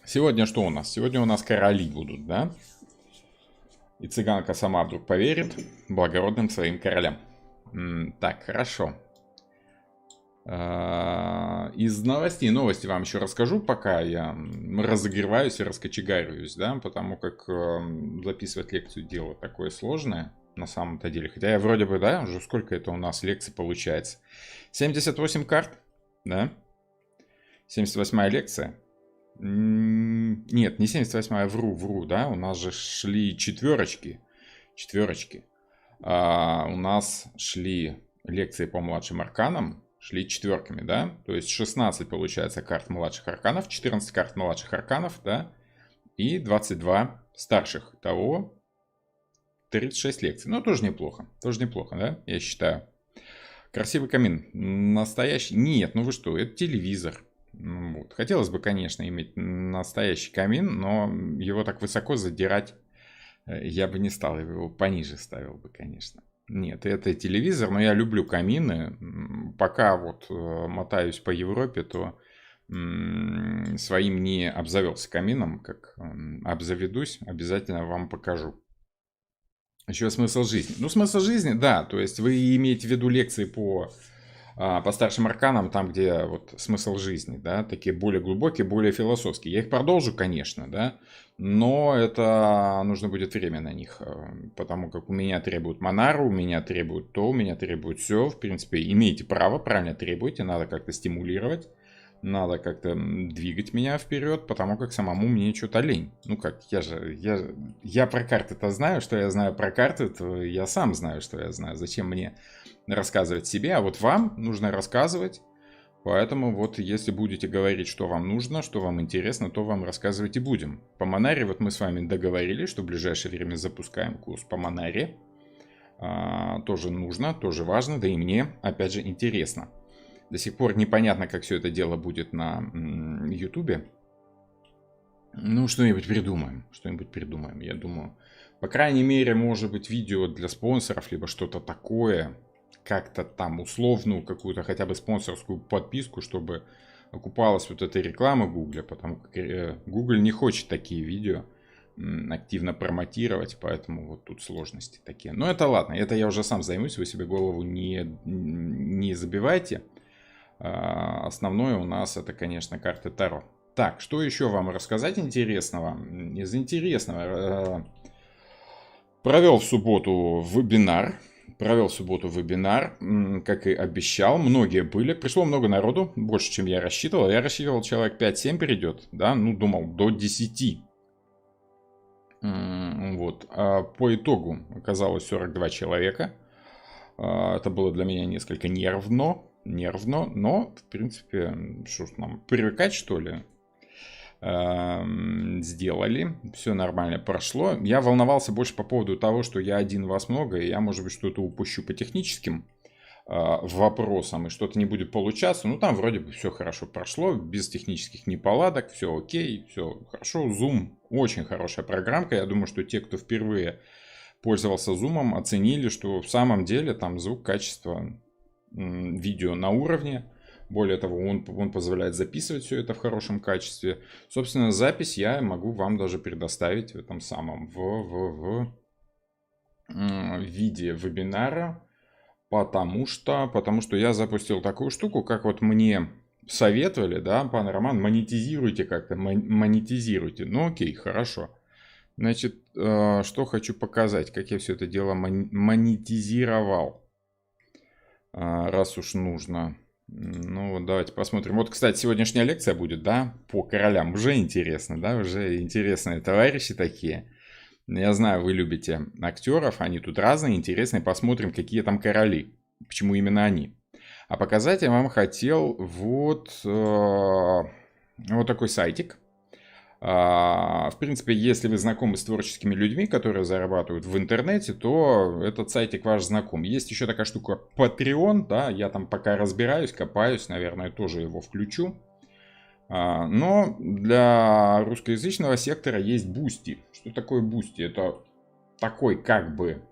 Сегодня что у нас? Сегодня у нас короли будут, да? И цыганка сама вдруг поверит благородным своим королям. Так, хорошо. Из новости вам еще расскажу, пока я разогреваюсь и раскочегариваюсь, да, потому как записывать лекцию дело такое сложное на самом-то деле. Хотя я вроде бы, да, уже сколько это у нас лекций получается? 78 карт, да? 78-я лекция. Нет, не 78-я, вру, да, у нас же шли четверочки. У нас шли лекции по младшим арканам, шли четверками, да, то есть 16 получается карт младших арканов, 14 карт младших арканов, да, и 22 старших. Того 36 лекций. Ну, тоже неплохо, да, я считаю. Красивый камин. Настоящий? Нет, ну вы что, это телевизор. Вот. Хотелось бы, конечно, иметь настоящий камин, но его так высоко задирать я бы не стал, я бы его пониже ставил бы, конечно. Нет, это телевизор, но я люблю камины. Пока вот мотаюсь по Европе, то своим не обзавелся камином. Как обзаведусь, обязательно вам покажу. Еще смысл жизни. Ну, смысл жизни, да, то есть вы имеете в виду лекции по старшим арканам, там, где вот смысл жизни, да, такие более глубокие, более философские. Я их продолжу, конечно, да, но это нужно будет время на них, потому как у меня требуют Монару, у меня требуют то, у меня требуют все. В принципе, имеете право, правильно требуете, надо как-то стимулировать, надо как-то двигать меня вперед, потому как самому мне что-то лень. Ну как, я про карты-то знаю, что я знаю про карты, то я сам знаю, что я знаю. Зачем мне рассказывать себе, а вот вам нужно рассказывать. Поэтому вот если будете говорить, что вам нужно, что вам интересно, то вам рассказывать и будем. По Монаре вот мы с вами договорились, что в ближайшее время запускаем курс по Монаре. Тоже нужно, тоже важно, да и мне, опять же, интересно. До сих пор непонятно, как все это дело будет на Ютубе. Ну, что-нибудь придумаем, я думаю. По крайней мере, может быть, видео для спонсоров, либо что-то такое. Как-то там условную какую-то хотя бы спонсорскую подписку, чтобы окупалась вот эта реклама Гугля, потому как Google не хочет такие видео активно промотировать, поэтому вот тут сложности такие. Но это ладно, это я уже сам займусь, вы себе голову не забивайте. Основное у нас это, конечно, карты Таро. Так, что еще вам рассказать интересного? Из интересного. Провел в субботу вебинар, как и обещал. Многие были. Пришло много народу, больше, чем я рассчитывал. Я рассчитывал, человек 5-7 придет, да, ну, думал, до 10. Вот. А по итогу оказалось 42 человека. Это было для меня несколько нервно, но, в принципе, что ж нам, привыкать, что ли? Сделали, все нормально прошло. Я волновался больше по поводу того, что я один, вас много, и я, может быть, что-то упущу по техническим вопросам, и что-то не будет получаться. Ну, там вроде бы все хорошо прошло, без технических неполадок, все окей, все хорошо. Zoom очень хорошая программка. Я думаю, что те, кто впервые пользовался Zoom, оценили, что в самом деле там звук, качество видео на уровне. Более того, он позволяет записывать все это в хорошем качестве. Собственно, запись я могу вам даже предоставить в этом самом в виде вебинара, потому что я запустил такую штуку, как вот мне советовали, да, пан Роман, монетизируйте как-то, монетизируйте. Ну окей, хорошо. Значит, что хочу показать, как я все это дело монетизировал, раз уж нужно. Ну, вот давайте посмотрим. Вот, кстати, сегодняшняя лекция будет, да, по королям. Уже интересно, да, уже интересные товарищи такие. Я знаю, вы любите актеров, они тут разные, интересные. Посмотрим, какие там короли, почему именно они. А показать я вам хотел вот такой сайтик. В принципе, если вы знакомы с творческими людьми, которые зарабатывают в интернете, то этот сайтик ваш знаком. Есть еще такая штука Patreon, да, я там пока разбираюсь, копаюсь, наверное, тоже его включу. Но для русскоязычного сектора есть Boosty. Что такое Boosty? Это такой как бы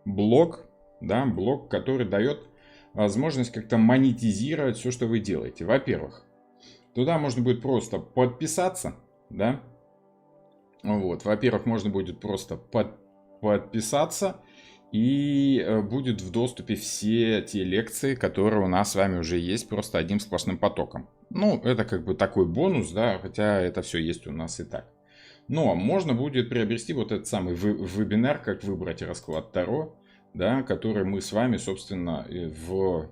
блог, да, блог, который дает возможность как-то монетизировать все, что вы делаете. Во-первых, туда можно будет просто подписаться. да. Вот, во-первых, можно будет просто подписаться, и будет в доступе все те лекции, которые у нас с вами уже есть, просто одним сплошным потоком. Ну, это как бы такой бонус, да, хотя это все есть у нас и так. Но можно будет приобрести вот этот самый вебинар, как выбрать расклад Таро, да, который мы с вами, собственно, в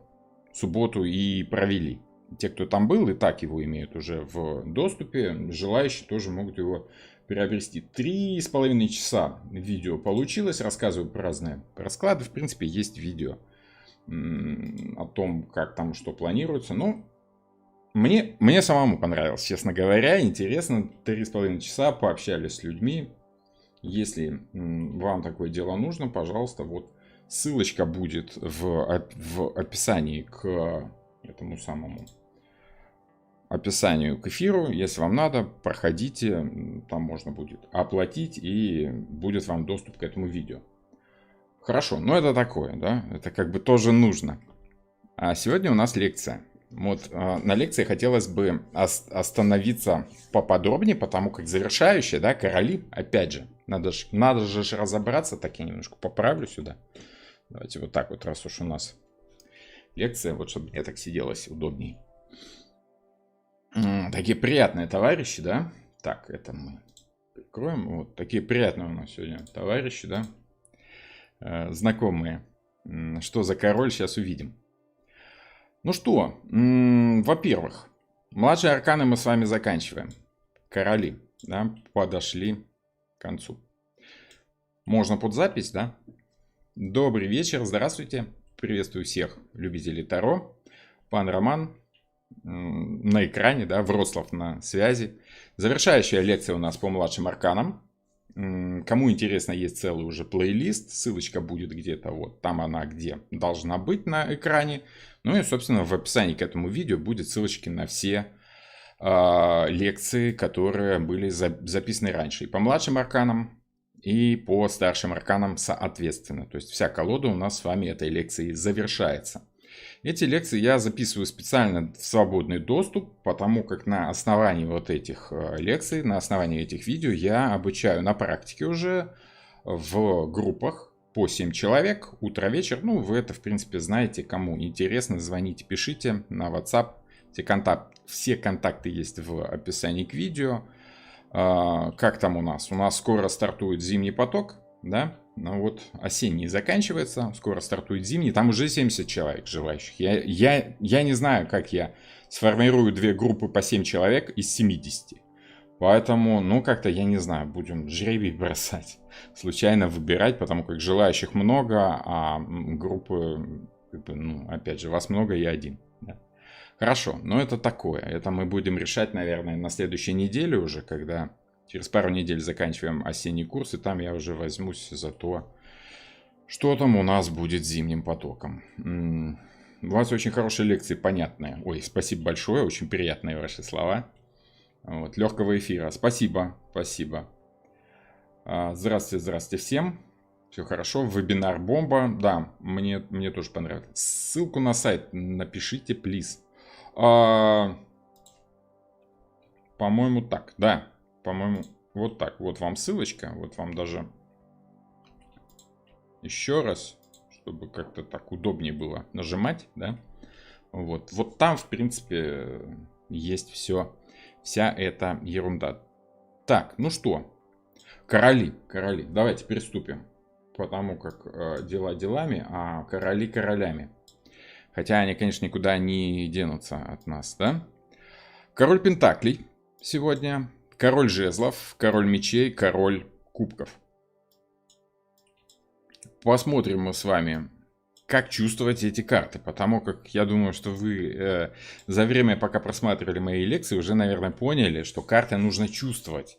субботу и провели. Те, кто там был, и так его имеют уже в доступе. Желающие тоже могут его приобрести. 3,5 часа видео получилось. Рассказываю про разные расклады. В принципе, есть видео о том, как там что планируется. Но мне самому понравилось, честно говоря. Интересно. 3,5 часа пообщались с людьми. Если вам такое дело нужно, пожалуйста, вот ссылочка будет в описании к этому самому описанию к эфиру. Если вам надо, проходите, там можно будет оплатить и будет вам доступ к этому видео. Хорошо, но это такое, да, это как бы тоже нужно. А сегодня у нас лекция. Вот на лекции хотелось бы остановиться поподробнее, потому как завершающая, да, короли, опять же, надо же разобраться, так я немножко поправлю сюда. Давайте вот так вот, раз уж у нас лекция, вот чтобы мне так сиделось удобней. Такие приятные товарищи, да? Так, это мы прикроем. Вот такие приятные у нас сегодня товарищи, да? Знакомые. Что за король, сейчас увидим. Ну что, во-первых, младшие арканы мы с вами заканчиваем. Короли, да, подошли к концу. Можно под запись, да? Добрый вечер, здравствуйте. Приветствую всех любителей Таро. Пан Роман на экране, да, Вроцлав на связи. Завершающая лекция у нас по младшим арканам. Кому интересно, есть целый уже плейлист. Ссылочка будет где-то вот там она, где должна быть на экране. Ну и, собственно, в описании к этому видео будет ссылочки на все лекции, которые были записаны раньше. И по младшим арканам, и по старшим арканам соответственно. То есть вся колода у нас с вами этой лекции завершается. Эти лекции я записываю специально в свободный доступ, потому как на основании вот этих лекций, на основании этих видео я обучаю на практике уже в группах по 7 человек, утро-вечер. Ну, вы это, в принципе, знаете, кому интересно, звоните, пишите на WhatsApp. Все контакты есть в описании к видео. Как там у нас? У нас скоро стартует зимний поток, да? Ну вот осенний заканчивается, скоро стартует зимний, там уже 70 человек желающих. Я не знаю, как я сформирую две группы по 7 человек из 70. Поэтому, ну как-то, я не знаю, будем жребий бросать, случайно выбирать, потому как желающих много, а группы, ну, опять же, вас много, я один. Да. Хорошо, но это такое, это мы будем решать, наверное, на следующей неделе уже, когда... Через пару недель заканчиваем осенний курс, и там я уже возьмусь за то, что там у нас будет с зимним потоком. У вас очень хорошие лекции, понятные. Ой, спасибо большое, очень приятные ваши слова. Вот, легкого эфира. Спасибо, спасибо. Здравствуйте, здравствуйте всем. Все хорошо. Вебинар бомба. Да, мне тоже понравилось. Ссылку на сайт напишите, плиз. По-моему, так, да. По-моему, вот так. Вот вам ссылочка. Вот вам даже еще раз, чтобы как-то так удобнее было нажимать, да. Вот там, в принципе, есть все, вся эта ерунда. Так, ну что, короли. Давайте приступим. Потому как дела делами, а короли королями. Хотя они, конечно, никуда не денутся от нас, да. Король пентаклей сегодня. Король жезлов, король мечей, король кубков. Посмотрим мы с вами, как чувствовать эти карты. Потому как я думаю, что вы за время, пока просматривали мои лекции, уже, наверное, поняли, что карты нужно чувствовать.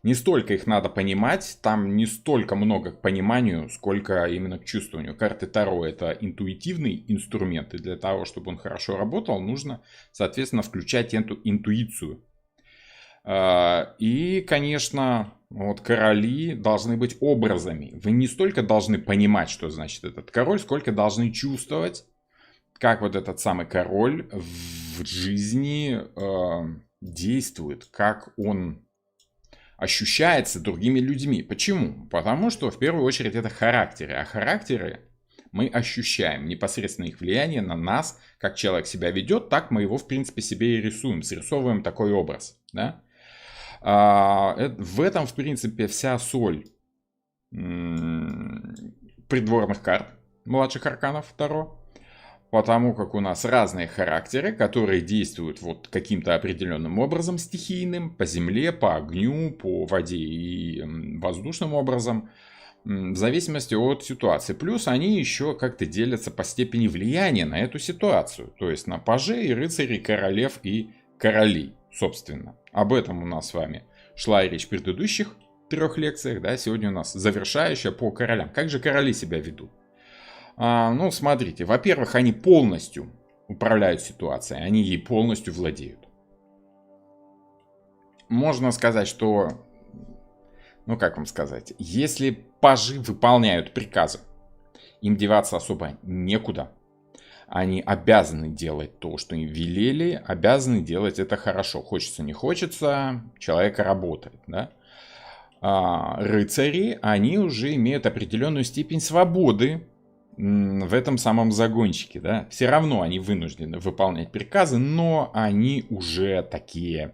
Не столько их надо понимать, там не столько много к пониманию, сколько именно к чувствованию. Карты Таро — это интуитивный инструмент, и для того, чтобы он хорошо работал, нужно, соответственно, включать эту интуицию. И, конечно, вот короли должны быть образами. Вы не столько должны понимать, что значит этот король, сколько должны чувствовать, как вот этот самый король в жизни действует, как он ощущается другими людьми. Почему? Потому что в первую очередь это характеры. А характеры мы ощущаем непосредственно их влияние на нас, как человек себя ведет, так мы его в принципе себе и рисуем, срисовываем такой образ. Да? В этом в принципе вся соль придворных карт младших арканов Таро. Потому как у нас разные характеры, которые действуют вот каким-то определенным образом стихийным, по земле, по огню, по воде и воздушным образом, в зависимости от ситуации. Плюс они еще как-то делятся по степени влияния на эту ситуацию. То есть на пажей, рыцарей, королев и королей, собственно. Об этом у нас с вами шла речь в предыдущих 3 лекциях. Да? Сегодня у нас завершающая по королям. Как же короли себя ведут? Ну, смотрите, во-первых, они полностью управляют ситуацией, они ей полностью владеют. Можно сказать, что, ну как вам сказать, если пажи выполняют приказы, им деваться особо некуда. Они обязаны делать то, что им велели, обязаны делать это хорошо. Хочется, не хочется, человек работает, да? Рыцари, они уже имеют определенную степень свободы в этом самом загончике, да, все равно они вынуждены выполнять приказы, но они уже такие,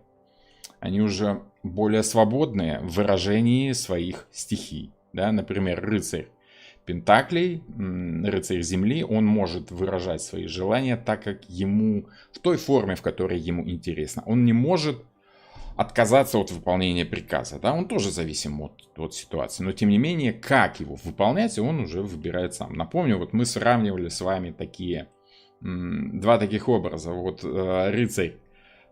они уже более свободные в выражении своих стихий, да, например, рыцарь Пентаклей, рыцарь Земли, он может выражать свои желания так, как ему, в той форме, в которой ему интересно, он не может отказаться от выполнения приказа. Да? Он тоже зависим от ситуации. Но тем не менее, как его выполнять, он уже выбирает сам. Напомню, вот мы сравнивали с вами два таких образа. Вот рыцарь,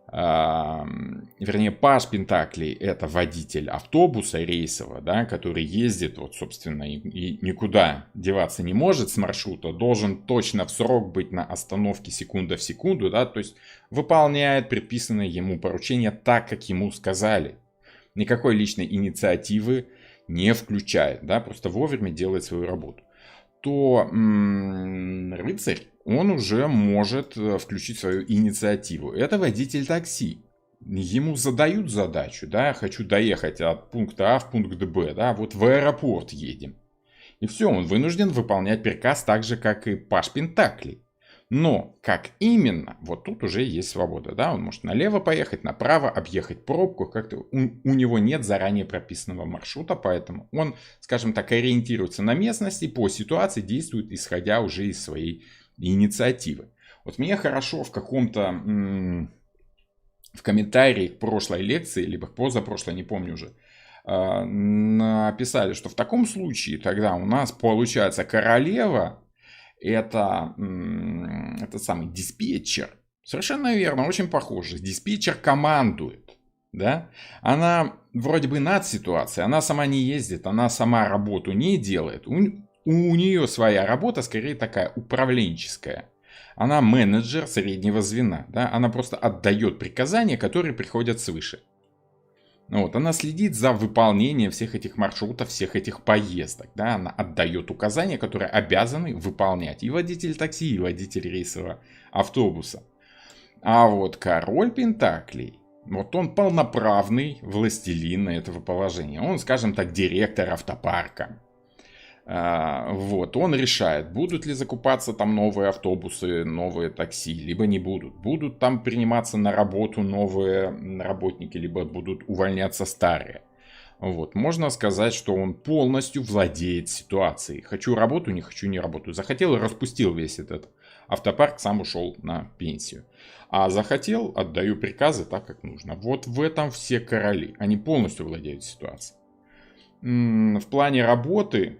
вернее, паж Пентаклей — это водитель автобуса рейсового, да, который ездит, вот, собственно, и никуда деваться не может с маршрута, должен точно в срок быть на остановке секунда в секунду, да, то есть выполняет предписанное ему поручение так, как ему сказали. Никакой личной инициативы не включает, да, просто вовремя делает свою работу. То рыцарь, он уже может включить свою инициативу. Это водитель такси. Ему задают задачу, да, хочу доехать от пункта А в пункт Б, да, вот в аэропорт едем. И все, он вынужден выполнять приказ так же, как и паж Пентаклей. Но как именно, вот тут уже есть свобода, да, он может налево поехать, направо, объехать пробку, как-то у него нет заранее прописанного маршрута, поэтому он, скажем так, ориентируется на местности, по ситуации действует, исходя уже из своей инициативы. Вот мне хорошо в каком-то, в комментарии к прошлой лекции, либо к позапрошлой, не помню уже, написали, что в таком случае тогда у нас получается королева, это самый диспетчер. Совершенно верно, очень похоже. Диспетчер командует. Да? Она вроде бы над ситуацией, она сама не ездит, она сама работу не делает. У нее своя работа скорее такая управленческая. Она менеджер среднего звена. Да? Она просто отдает приказания, которые приходят свыше. Вот, она следит за выполнением всех этих маршрутов, всех этих поездок. Да? Она отдает указания, которые обязаны выполнять и водитель такси, и водитель рейсового автобуса. А вот король Пентаклей, вот он полноправный властелин этого положения. Он, скажем так, директор автопарка. Вот, он решает, будут ли закупаться там новые автобусы, новые такси, либо не будут. Будут там приниматься на работу новые работники, либо будут увольняться старые. Вот, можно сказать, что он полностью владеет ситуацией. Хочу работу, не хочу не работаю. Захотел и распустил весь этот автопарк, сам ушел на пенсию. А захотел, отдаю приказы так, как нужно. Вот в этом все короли. Они полностью владеют ситуацией. В плане работы...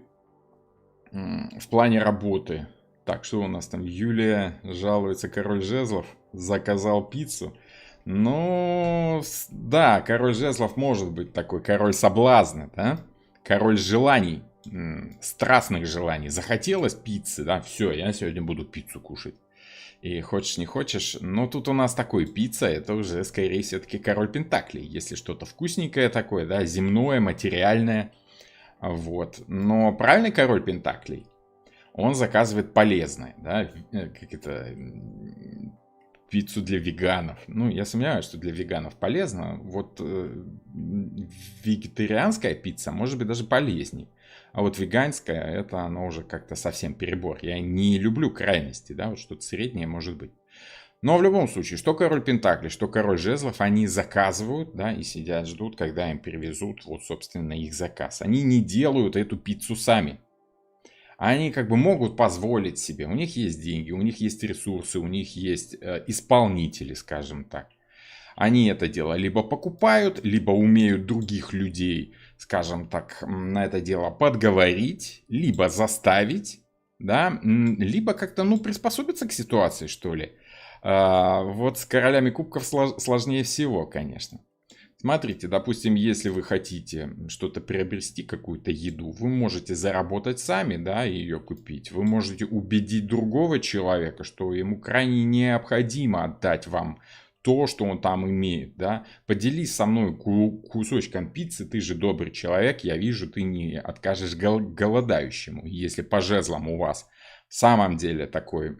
Так, что у нас там? Юлия жалуется, король жезлов заказал пиццу. Ну, да, король жезлов может быть такой король соблазна, да? Король желаний, страстных желаний. Захотелось пиццы, да? Все, я сегодня буду пиццу кушать. И хочешь не хочешь, но тут у нас такой пицца, это уже скорее все-таки король Пентаклей. Если что-то вкусненькое такое, да, земное, материальное. Вот. Но правильный король Пентаклей, он заказывает полезное, да, как это, пиццу для веганов. Ну, я сомневаюсь, что для веганов полезно. Вот вегетарианская пицца может быть даже полезней. А вот веганская, это оно уже как-то совсем перебор. Я не люблю крайности, да, вот что-то среднее может быть. Но в любом случае, что король Пентаклей, что король Жезлов, они заказывают, да, и сидят, ждут, когда им перевезут, вот, собственно, их заказ. Они не делают эту пиццу сами. Они как бы могут позволить себе, у них есть деньги, у них есть ресурсы, у них есть исполнители, скажем так. Они это дело либо покупают, либо умеют других людей, скажем так, на это дело подговорить, либо заставить, да, либо как-то, ну, приспособиться к ситуации, что ли. Вот с королями кубков сложнее всего, конечно. Смотрите, допустим, если вы хотите что-то приобрести, какую-то еду, вы можете заработать сами, да, и ее купить. Вы можете убедить другого человека, что ему крайне необходимо отдать вам то, что он там имеет, да. Поделись со мной кусочком пиццы, ты же добрый человек, я вижу, ты не откажешь голодающему. Если по жезлам у вас в самом деле такой...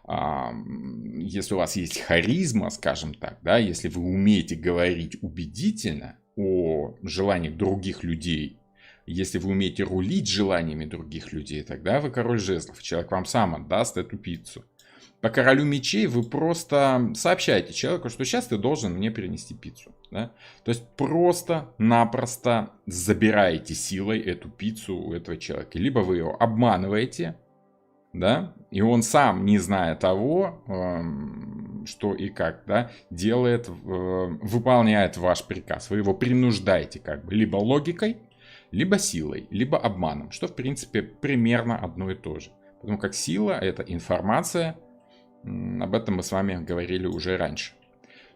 если у вас есть харизма, скажем так, да, если вы умеете говорить убедительно о желаниях других людей, если вы умеете рулить желаниями других людей, тогда вы король жезлов, человек вам сам отдаст эту пиццу. По королю мечей вы просто сообщаете человеку, что сейчас ты должен мне принести пиццу. Да? То есть просто-напросто забираете силой эту пиццу у этого человека. Либо вы его обманываете, да, и он сам, не зная того, что и как, да, делает, выполняет ваш приказ. Вы его принуждаете как бы либо логикой, либо силой, либо обманом, что в принципе примерно одно и то же. Потому как сила — это информация, об этом мы с вами говорили уже раньше.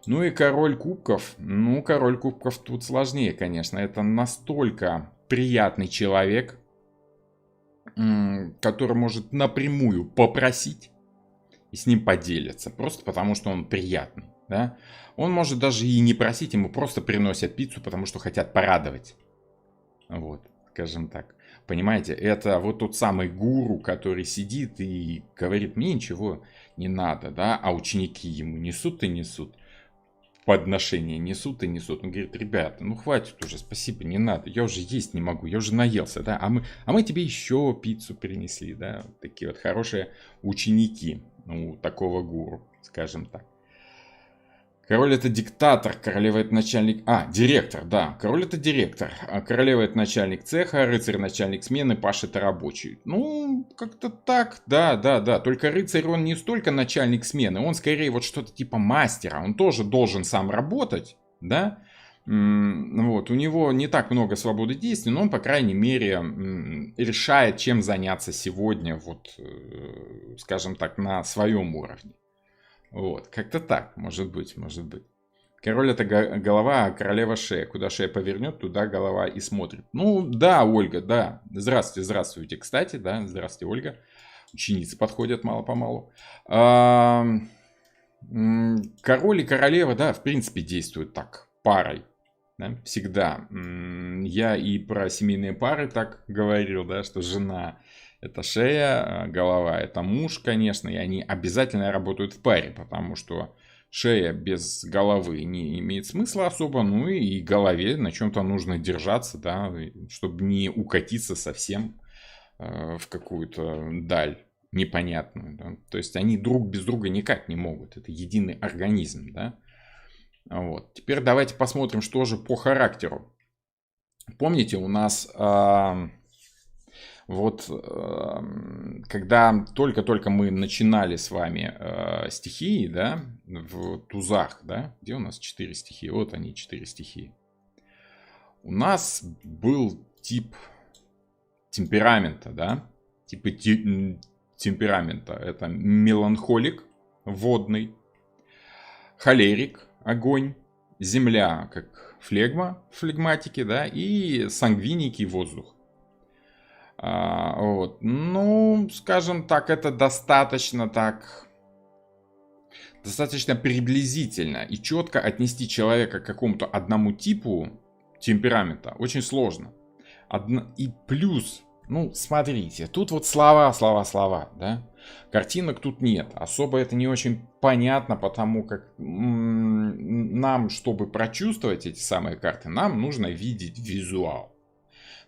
Ну и король кубков, ну король кубков тут сложнее, конечно, это настолько приятный человек, который может напрямую попросить и с ним поделиться, просто потому что он приятный, да? Он может даже и не просить, ему просто приносят пиццу, потому что хотят порадовать. Вот, скажем так. Понимаете, это вот тот самый гуру, который сидит и говорит, мне ничего не надо, да? А ученики ему несут и несут. Подношения несут и несут. Он говорит, ребята, ну хватит уже, спасибо, не надо, я уже есть не могу, я уже наелся, да, а мы тебе еще пиццу принесли, да, вот такие вот хорошие ученики, ну, такого гуру, скажем так. Король — это диктатор, королева — это начальник... директор, да. Король — это директор, а королева — это начальник цеха, рыцарь — начальник смены, паш — это рабочий. Ну, как-то так, да. Только рыцарь, он не столько начальник смены, он скорее вот что-то типа мастера. Он тоже должен сам работать, да. Вот, у него не так много свободы действий, но он, по крайней мере, решает, чем заняться сегодня, вот, скажем так, на своем уровне. Вот, как-то так, может быть. Король — это голова, а королева — шея. Куда шея повернет, туда голова и смотрит. Ну, да, Ольга, да. Здравствуйте, кстати, да. Здравствуйте, Ольга. Ученицы подходят мало-помалу. Король и королева, да, в принципе, действуют так, парой. Да, всегда. Я и про семейные пары так говорил, да, что жена — это шея, голова — это муж, конечно, и они обязательно работают в паре, потому что шея без головы не имеет смысла особо, ну и голове на чем-то нужно держаться, да, чтобы не укатиться совсем в какую-то даль непонятную, да. То есть они друг без друга никак не могут, это единый организм, да. Вот. Теперь давайте посмотрим, что же по характеру. Помните, у нас... Вот, когда только-только мы начинали с вами стихии, да, в тузах, да, где у нас 4 стихии, вот они, 4 стихии. У нас был тип темперамента, да, типы темперамента. Это меланхолик, водный, холерик, огонь, земля, как флегма, флегматики, да, и сангвиники, воздух. Вот. Ну, скажем так, это достаточно приблизительно. И четко отнести человека к какому-то одному типу темперамента очень сложно. И плюс Ну, смотрите, тут вот слова, слова, слова, да? Картинок тут нет. Особо это не очень понятно, потому как нам, чтобы прочувствовать эти самые карты, нам нужно видеть визуал.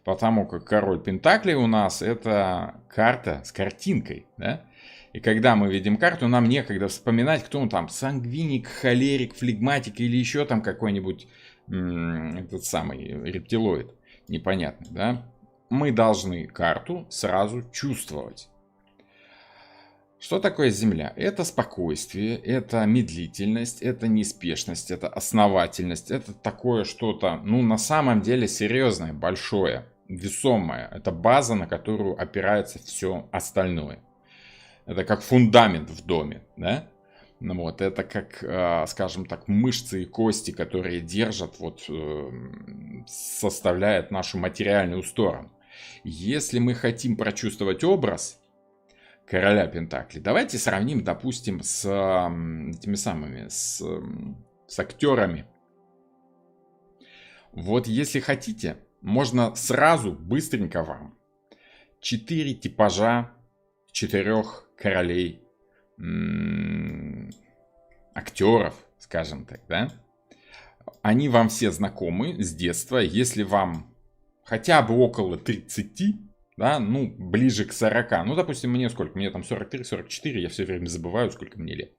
Потому как король Пентаклей у нас это карта с картинкой, да? И когда мы видим карту, нам некогда вспоминать, кто он там, сангвиник, холерик, флегматик или еще там какой-нибудь этот самый рептилоид непонятный, да? Мы должны карту сразу чувствовать. Что такое Земля? Это спокойствие, это медлительность, это неспешность, это основательность, это такое что-то, ну, на самом деле серьезное, большое, весомое. Это база, на которую опирается все остальное. Это как фундамент в доме, да? Ну вот, это как, скажем так, мышцы и кости, которые держат, вот, составляют нашу материальную сторону. Если мы хотим прочувствовать образ короля Пентаклей, давайте сравним, допустим, с этими самыми, с актерами. Вот если хотите, можно сразу, быстренько вам 4 типажа 4 королей актеров, скажем так, да? Они вам все знакомы с детства. Если вам хотя бы около 30, да, ну, ближе к 40. Ну, допустим, мне сколько? Мне там 43-44, я все время забываю, сколько мне лет.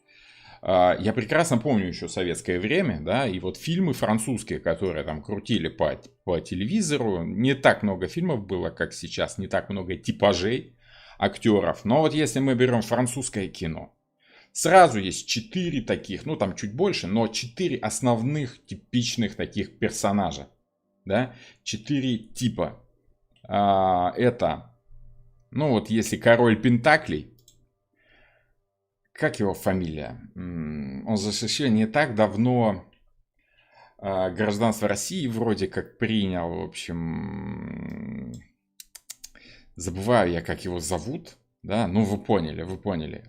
Я прекрасно помню еще советское время, да, и вот фильмы французские, которые там крутили по телевизору, не так много фильмов было, как сейчас, не так много типажей актеров. Но вот если мы берем французское кино, сразу есть 4 таких, ну там чуть больше, но 4 основных типичных таких персонажа, да, 4 типа. Это, ну вот если король Пентаклей, как его фамилия? Он же еще не так давно гражданство России вроде как принял, в общем, забываю я, как его зовут, да, ну вы поняли,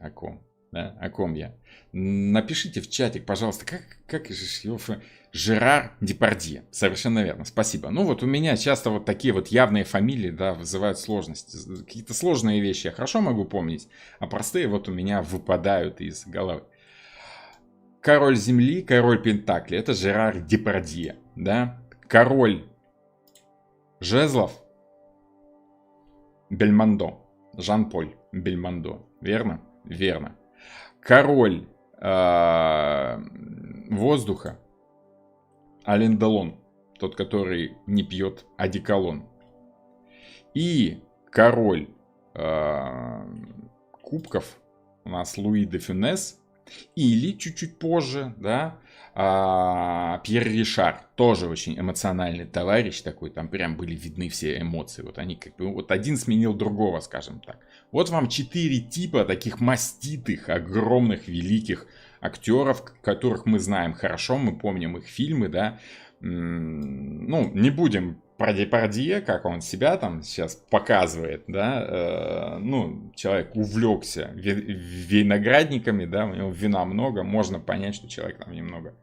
о ком, да, о ком я. Напишите в чатик, пожалуйста, как же его Жерар Депардье, совершенно верно, спасибо. Ну вот у меня часто вот такие вот явные фамилии, да, вызывают сложности. Какие-то сложные вещи я хорошо могу помнить, а простые вот у меня выпадают из головы. Король Земли, король Пентакли, это Жерар Депардье, да. Король Жезлов, Бельмондо, Жан-Поль Бельмондо, верно? Верно. Король воздуха, Ален Делон, тот, который не пьет одеколон. И король кубков у нас Луи де Фюнес. Или чуть-чуть позже, да, Пьер Ришар, тоже очень эмоциональный товарищ такой, там прям были видны все эмоции, вот они как бы, вот один сменил другого, скажем так. Вот вам 4 типа таких маститых, огромных, великих актеров, которых мы знаем хорошо, мы помним их фильмы, да, ну, не будем про Депардье, как он себя там сейчас показывает, да, ну, человек увлекся виноградниками, да, у него вина много, можно понять, что человек там немного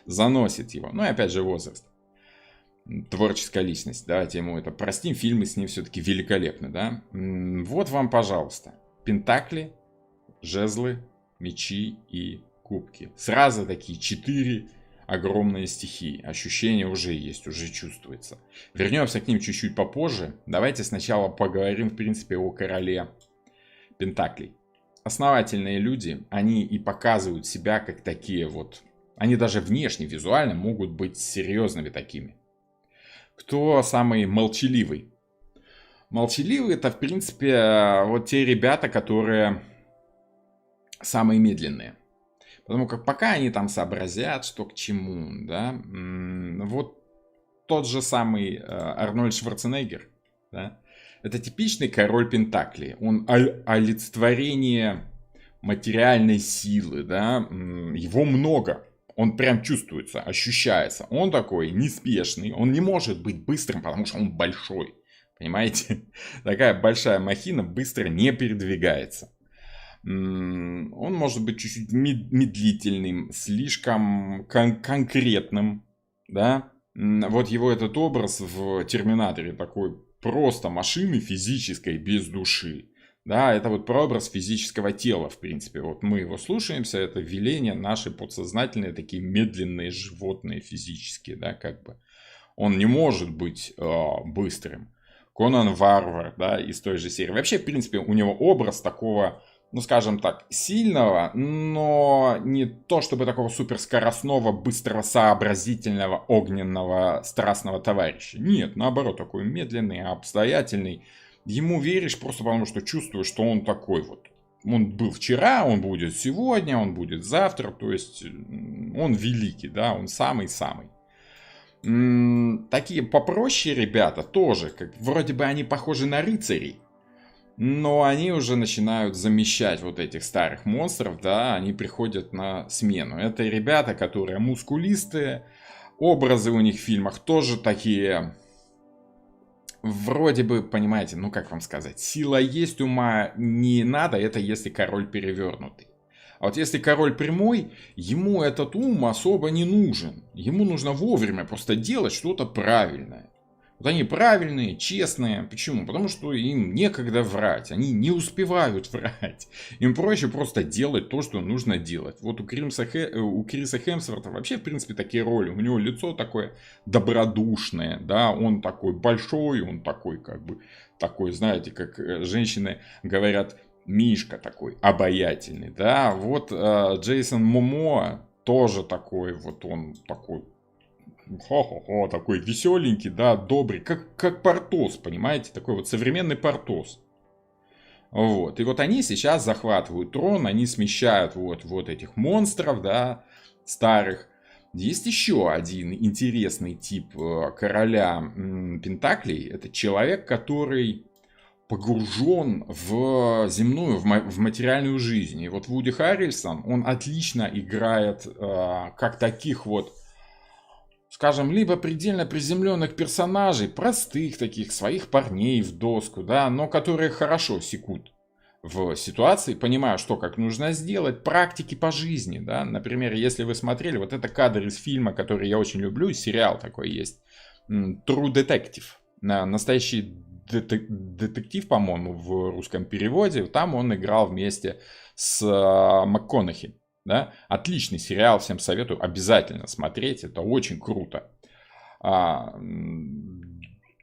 заносит его. Ну и опять же возраст, творческая личность, давайте ему это простим, фильмы с ним все-таки великолепны, да. Вот вам, пожалуйста, пентакли, жезлы, мечи и кубки. Сразу такие 4 огромные стихии. Ощущение уже есть, уже чувствуется. Вернемся к ним чуть-чуть попозже. Давайте сначала поговорим, в принципе, о короле Пентаклей. Основательные люди, они и показывают себя как такие вот. Они даже внешне, визуально могут быть серьезными такими. Кто самый молчаливый? Молчаливые это, в принципе, вот те ребята, которые самые медленные. Потому как пока они там сообразят, что к чему, да, вот тот же самый Арнольд Шварценеггер, да, это типичный король Пентаклей, он олицетворение материальной силы, да, его много, он прям чувствуется, ощущается, он такой неспешный, он не может быть быстрым, потому что он большой, понимаете, такая большая махина быстро не передвигается. Он может быть чуть-чуть медлительным, слишком конкретным, да. Вот его этот образ в Терминаторе такой просто машины физической без души. Да, это вот прообраз физического тела, в принципе. Вот мы его слушаемся, это веления наши подсознательные, такие медленные животные физические, да, как бы. Он не может быть быстрым. Конан Варвар, да, из той же серии. Вообще, в принципе, у него образ такого, ну, скажем так, сильного, но не то чтобы такого суперскоростного, быстрого, сообразительного, огненного, страстного товарища. Нет, наоборот, такой медленный, обстоятельный. Ему веришь просто потому, что чувствуешь, что он такой вот. Он был вчера, он будет сегодня, он будет завтра. То есть он великий, да, он самый-самый. Такие попроще ребята тоже, как вроде бы они похожи на рыцарей. Но они уже начинают замещать вот этих старых монстров, да, они приходят на смену. Это ребята, которые мускулистые, образы у них в фильмах тоже такие... Вроде бы, понимаете, ну как вам сказать, сила есть, ума не надо, это если король перевернутый. А вот если король прямой, ему этот ум особо не нужен. Ему нужно вовремя просто делать что-то правильное. Вот они правильные, честные. Почему? Потому что им некогда врать. Они не успевают врать. Им проще просто делать то, что нужно делать. Вот у Криса Хемсворта вообще, в принципе, такие роли. У него лицо такое добродушное. Да? Он такой большой, он такой, как бы, такой, знаете, как женщины говорят, Мишка такой, обаятельный. Да? Вот Джейсон Момоа тоже такой, вот он такой. Хо-хо-хо, такой веселенький, да, добрый, как Портос, понимаете, такой вот современный Портос. Вот, и вот они сейчас захватывают трон, они смещают вот этих монстров, да, старых. Есть еще один интересный тип короля Пентаклей, это человек, который погружен в земную, в материальную жизнь. И вот Вуди Харрельсон, он отлично играет как таких вот, скажем, либо предельно приземленных персонажей, простых таких, своих парней в доску, да, но которые хорошо секут в ситуации, понимая, что как нужно сделать, практики по жизни, да. Например, если вы смотрели, вот это кадр из фильма, который я очень люблю, сериал такой есть, True Detective, настоящий детектив, по-моему, в русском переводе, там он играл вместе с МакКонахи. Да? Отличный сериал, всем советую обязательно смотреть, это очень круто.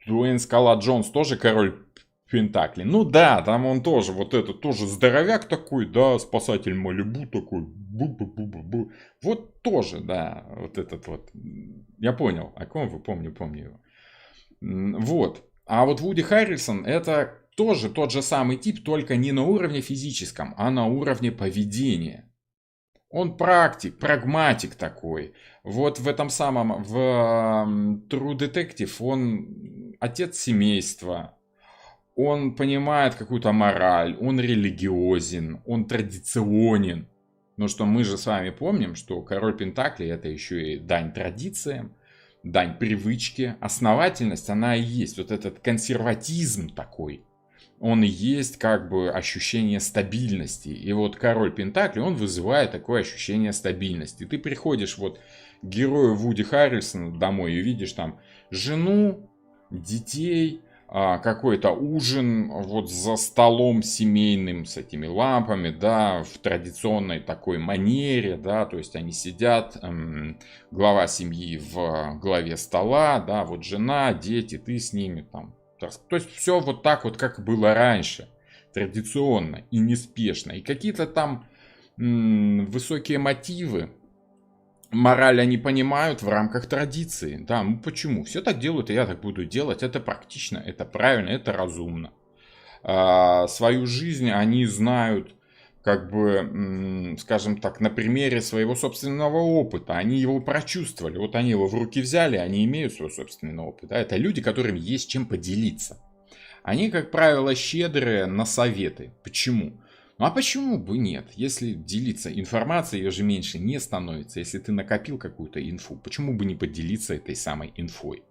Дуэйн Скала Джонс тоже король Пентакли. Ну да, там он тоже, вот этот тоже здоровяк такой, да, спасатель Малибу такой. Бу-бу-бу-бу-бу. Вот тоже, да, вот этот вот. Я понял, о ком вы, помню его. Вот. А вот Вуди Харрельсон это тоже тот же самый тип, только не на уровне физическом, а на уровне поведения. Он практик, прагматик такой. Вот в этом самом, в True Detective, он отец семейства. Он понимает какую-то мораль, он религиозен, он традиционен. Но что мы же с вами помним, что король Пентаклей это еще и дань традициям, дань привычке. Основательность, она и есть. Вот этот консерватизм такой. Он и есть как бы ощущение стабильности. И вот король Пентаклей, он вызывает такое ощущение стабильности. Ты приходишь вот к герою Вуди Харрельсона домой и видишь там жену, детей, какой-то ужин вот за столом семейным с этими лампами, да, в традиционной такой манере, да, то есть они сидят, глава семьи в главе стола, да, вот жена, дети, ты с ними там. То есть все вот так вот, как было раньше, традиционно и неспешно. И какие-то там высокие мотивы, мораль они понимают в рамках традиции. Да, ну почему? Все так делают, и я так буду делать. Это практично, это правильно, это разумно. Свою жизнь они знают, как бы, скажем так, на примере своего собственного опыта. Они его прочувствовали. Вот они его в руки взяли, они имеют свой собственный опыт. Да? Это люди, которым есть чем поделиться. Они, как правило, щедрые на советы. Почему? Ну а почему бы нет? Если делиться информацией, ее же меньше не становится. Если ты накопил какую-то инфу, почему бы не поделиться этой самой инфой?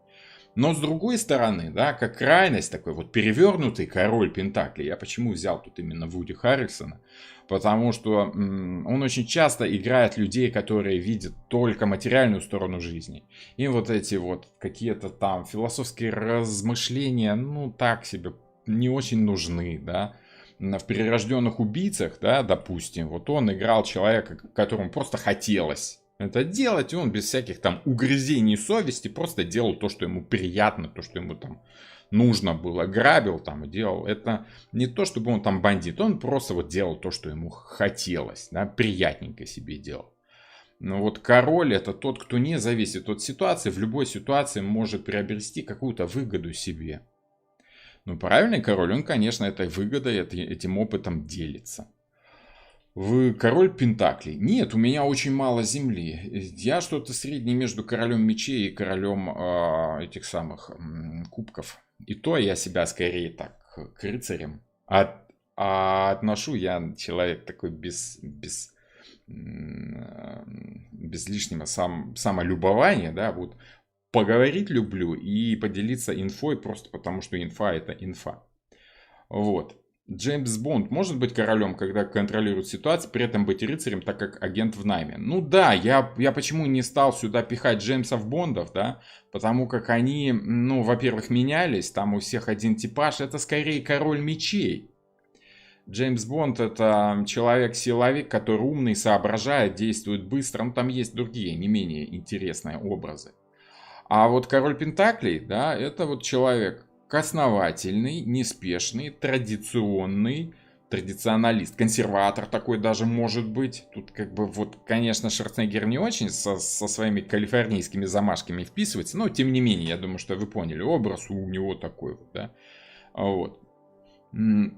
Но с другой стороны, да, как крайность такой вот перевернутый король Пентаклей. Я почему взял тут именно Вуди Харрельсона? Потому что он очень часто играет людей, которые видят только материальную сторону жизни. И вот эти вот какие-то там философские размышления, ну так себе, не очень нужны, да. В «Перерожденных убийцах», да, допустим, вот он играл человека, которому просто хотелось это делать, и он без всяких там угрызений совести просто делал то, что ему приятно, то, что ему там нужно было, грабил там и делал. Это не то, чтобы он там бандит, он просто вот делал то, что ему хотелось, да, приятненько себе делал. Но вот король это тот, кто не зависит от ситуации, в любой ситуации может приобрести какую-то выгоду себе. Ну, правильный король, он, конечно, этой выгодой, этим опытом делится. Вы король Пентаклей? Нет, у меня очень мало земли. Я что-то среднее между королем мечей и королем этих самых кубков. И то я себя скорее так к рыцарям. Отношу я человек такой без лишнего самолюбования, да, вот поговорить люблю и поделиться инфой просто потому, что инфа это инфа. Вот. Джеймс Бонд может быть королем, когда контролирует ситуацию, при этом быть рыцарем, так как агент в найме. Ну да, я почему не стал сюда пихать Джеймсов Бондов, да? Потому как они, ну, во-первых, менялись, там у всех один типаж, это скорее король мечей. Джеймс Бонд это человек-силовик, который умный, соображает, действует быстро, ну там есть другие, не менее интересные образы. А вот король Пентаклей, да, это вот человек основательный, неспешный, традиционный, традиционалист, консерватор такой даже может быть. Тут как бы вот, конечно, Шварценеггер не очень со своими калифорнийскими замашками вписывается, но тем не менее, я думаю, что вы поняли, образ у него такой вот, да. Вот.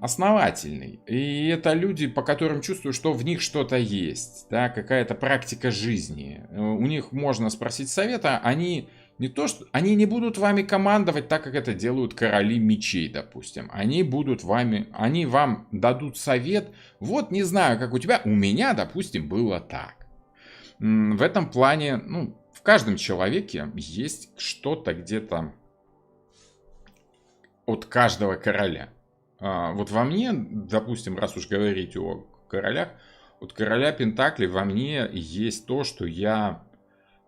Основательный. И это люди, по которым чувствую, что в них что-то есть, да, какая-то практика жизни. У них можно спросить совета, они не то, что они не будут вами командовать так, как это делают короли мечей, допустим. Они вам дадут совет. Вот не знаю, как у тебя, у меня, допустим, было так. В этом плане, ну, в каждом человеке есть что-то где-то от каждого короля. Вот во мне, допустим, раз уж говорить о королях, от короля Пентаклей во мне есть то, что я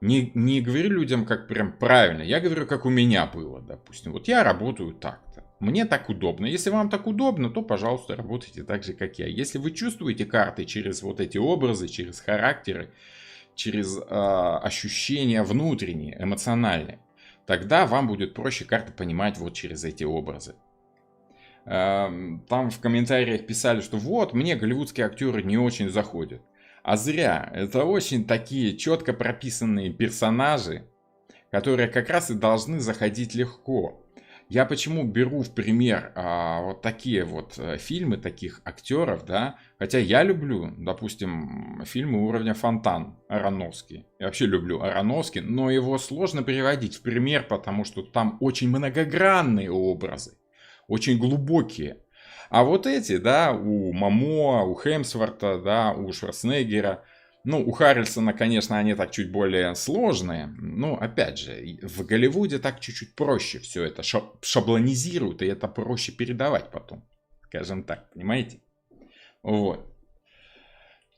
не говорю людям как прям правильно, я говорю, как у меня было, допустим. Вот я работаю так-то. Мне так удобно. Если вам так удобно, то, пожалуйста, работайте так же, как я. Если вы чувствуете карты через вот эти образы, через характеры, через ощущения внутренние, эмоциональные, тогда вам будет проще карты понимать вот через эти образы. Там в комментариях писали, что вот, мне голливудские актеры не очень заходят. А зря. Это очень такие четко прописанные персонажи, которые как раз и должны заходить легко. Я почему беру в пример вот такие вот фильмы, таких актеров, да, хотя я люблю, допустим, фильмы уровня Фонтан Аронофски. Я вообще люблю Аронофски, но его сложно приводить в пример, потому что там очень многогранные образы, очень глубокие. А вот эти, да, у Мамо, у Хемсворта, да, у Шварценеггера, ну, у Харрельсона, конечно, они так чуть более сложные. Но, опять же, в Голливуде так чуть-чуть проще все это шаблонизируют, и это проще передавать потом. Скажем так, понимаете? Вот.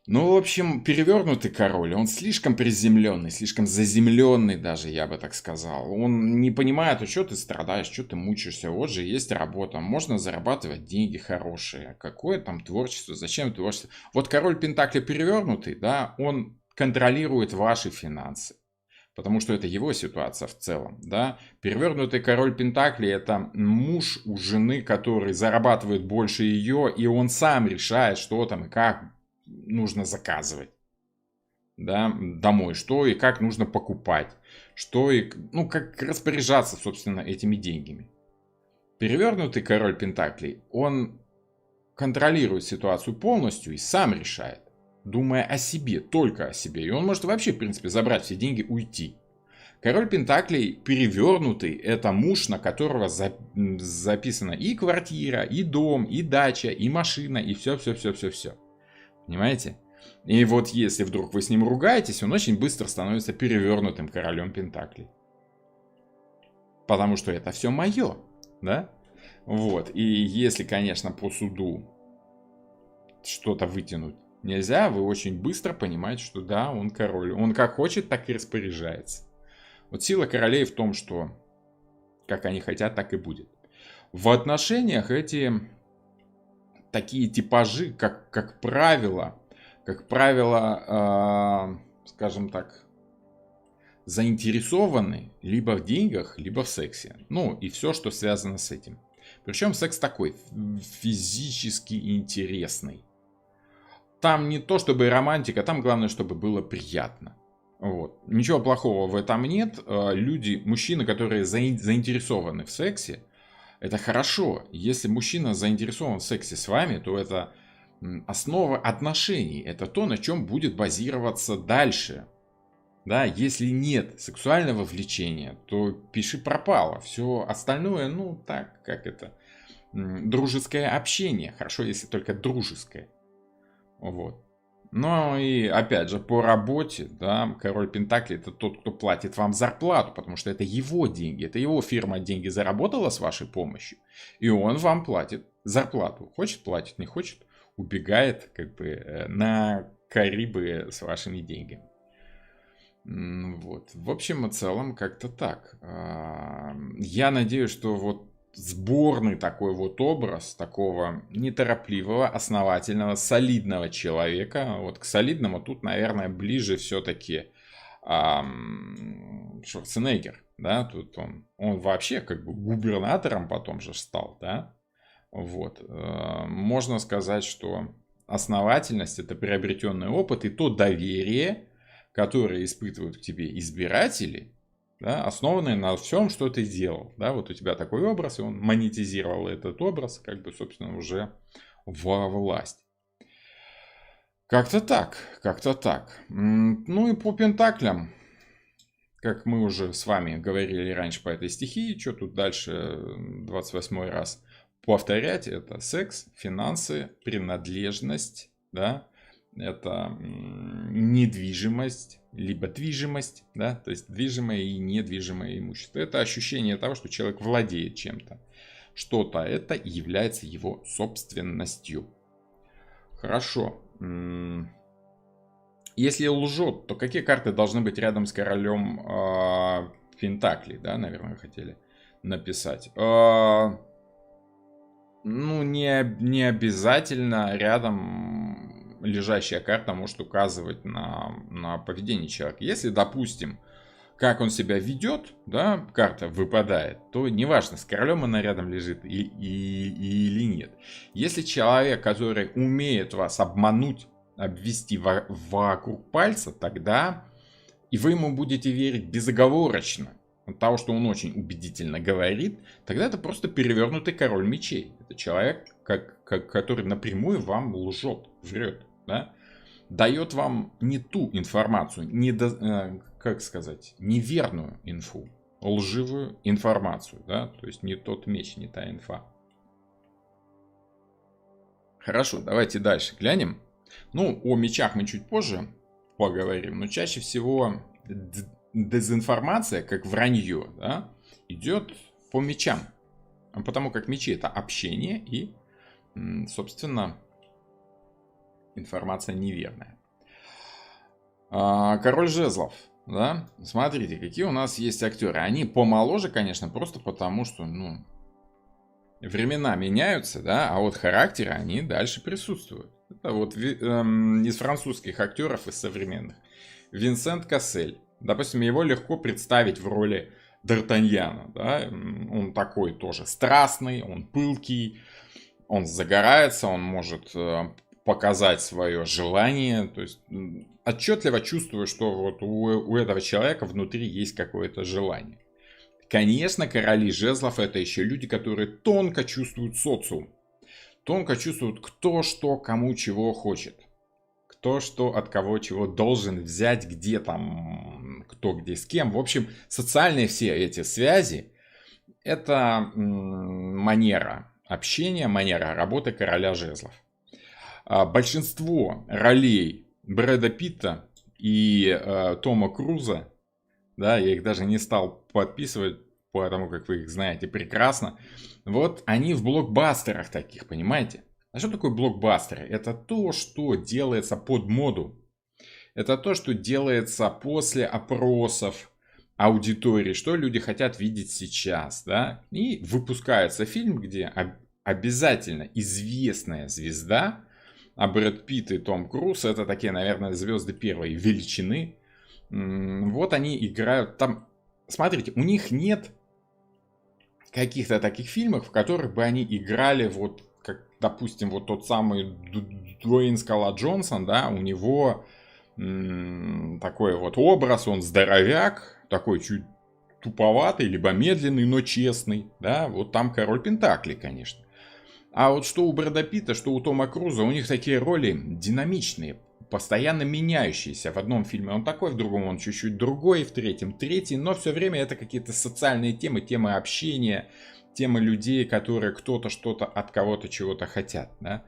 Ну, в общем, перевернутый король, он слишком приземленный, слишком заземленный даже, я бы так сказал. Он не понимает, что ты страдаешь, что ты мучаешься. Вот же есть работа, можно зарабатывать деньги хорошие. Какое там творчество, зачем творчество? Вот король Пентакли перевернутый, да, он контролирует ваши финансы. Потому что это его ситуация в целом, да. Перевернутый король Пентакли это муж у жены, который зарабатывает больше ее, и он сам решает, что там и как нужно заказывать, да, домой, что и как нужно покупать, что и, ну, как распоряжаться, собственно, этими деньгами. Перевернутый король Пентаклей, он контролирует ситуацию полностью и сам решает, думая о себе, только о себе. И он может вообще, в принципе, забрать все деньги, уйти. Король Пентаклей перевернутый, это муж, на которого записана и квартира, и дом, и дача, и машина, и все. Понимаете? И вот если вдруг вы с ним ругаетесь, он очень быстро становится перевернутым королем Пентаклей. потому что это все мое, да? Вот, и если, конечно, по суду что-то вытянуть нельзя, вы очень быстро понимаете, что да, он король. Он как хочет, так и распоряжается. Вот сила королей в том, что как они хотят, так и будет. В отношениях эти такие типажи, как правило, скажем так, заинтересованы либо в деньгах, либо в сексе. Ну и все, что связано с этим. Причем секс такой физически интересный. Там не то чтобы романтика, там главное, чтобы было приятно. Вот. Ничего плохого в этом нет. Люди, мужчины, которые заинтересованы в сексе, это хорошо. Если мужчина заинтересован в сексе с вами, то это основа отношений. Это то, на чем будет базироваться дальше. Да, если нет сексуального влечения, то пиши пропало. Все остальное, ну так, как это, дружеское общение. Хорошо, если только дружеское. Вот. Ну и опять же, по работе, да, король Пентаклей это тот, кто платит вам зарплату, потому что это его деньги, это его фирма деньги заработала с вашей помощью, и он вам платит зарплату. Хочет платит, не хочет, убегает как бы на Карибы с вашими деньгами. Вот. В общем и целом как-то так. Я надеюсь, что вот сборный такой вот образ такого неторопливого, основательного, солидного человека. Вот к солидному тут, наверное, ближе все-таки Шварценеггер. Да? Тут он вообще как бы губернатором потом же стал. Да? Вот. Можно сказать, что основательность — это приобретенный опыт и то доверие, которое испытывают к тебе избиратели, да, основанные на всем, что ты делал. Да, вот у тебя такой образ, и он монетизировал этот образ, как бы, собственно, уже во власть. Как-то так, как-то так. Ну и по пентаклям, как мы уже с вами говорили раньше по этой стихии, что тут дальше 28 раз повторять, это секс, финансы, принадлежность, да, это недвижимость, либо движимость, да, то есть движимое и недвижимое имущество. Это ощущение того, что человек владеет чем-то. Что-то это является его собственностью. Хорошо. Если лжет, то какие карты должны быть рядом с королем Пентаклей, да, наверное, хотели написать. Ну, не обязательно рядом лежащая карта может указывать на поведение человека. Если, допустим, как он себя ведет, да, карта выпадает, то неважно, с королем она рядом лежит или нет. Если человек, который умеет вас обмануть, обвести вокруг пальца, тогда и вы ему будете верить безоговорочно от того, что он очень убедительно говорит, тогда это просто перевернутый король мечей. Это человек, который напрямую вам лжет, врет, да? Дает вам не ту информацию, как сказать, неверную инфу, лживую информацию, да? То есть не тот меч, не та инфа. Хорошо, давайте дальше глянем. Ну, о мечах мы чуть позже поговорим, но чаще всего дезинформация, как вранье, да, идет по мечам. Потому как мечи — это общение и, собственно, информация неверная. Король жезлов, да, смотрите, какие у нас есть актеры. Они помоложе, конечно, просто потому что, ну, времена меняются, да, а вот характеры, они дальше присутствуют. Это вот из французских актеров, из современных. Винсент Кассель. Допустим, его легко представить в роли Д'Артаньяна, да, он такой тоже страстный, он пылкий, он загорается, он может показать свое желание, то есть отчетливо чувствую, что вот у этого человека внутри есть какое-то желание. Конечно, короли жезлов — это еще люди, которые тонко чувствуют социум, тонко чувствуют, кто что кому чего хочет. Кто что от кого чего должен взять, где там, кто где с кем. В общем, социальные все эти связи — это манера общения, манера работы короля жезлов. Большинство ролей Брэда Питта и Тома Круза, да, я их даже не стал подписывать, потому как вы их знаете прекрасно. Вот они в блокбастерах таких, понимаете? А что такое блокбастеры? Это то, что делается под моду. Это то, что делается после опросов аудитории, что люди хотят видеть сейчас, да? И выпускается фильм, где обязательно известная звезда, а Брэд Питт и Том Круз это такие, наверное, звезды первой величины. Вот они играют там. Смотрите, у них нет каких-то таких фильмов, в которых бы они играли вот, как, допустим, вот тот самый Дуэйн Скала Джонсон, да, у него такой вот образ, он здоровяк, такой чуть туповатый, либо медленный, но честный, да, вот там король Пентакли, конечно. А вот что у Брэда Питта, что у Тома Круза, у них такие роли динамичные, постоянно меняющиеся. В одном фильме он такой, в другом он чуть-чуть другой, в третьем третий, но все время это какие-то социальные темы, темы общения, темы людей, которые кто-то что-то от кого-то чего-то хотят, да?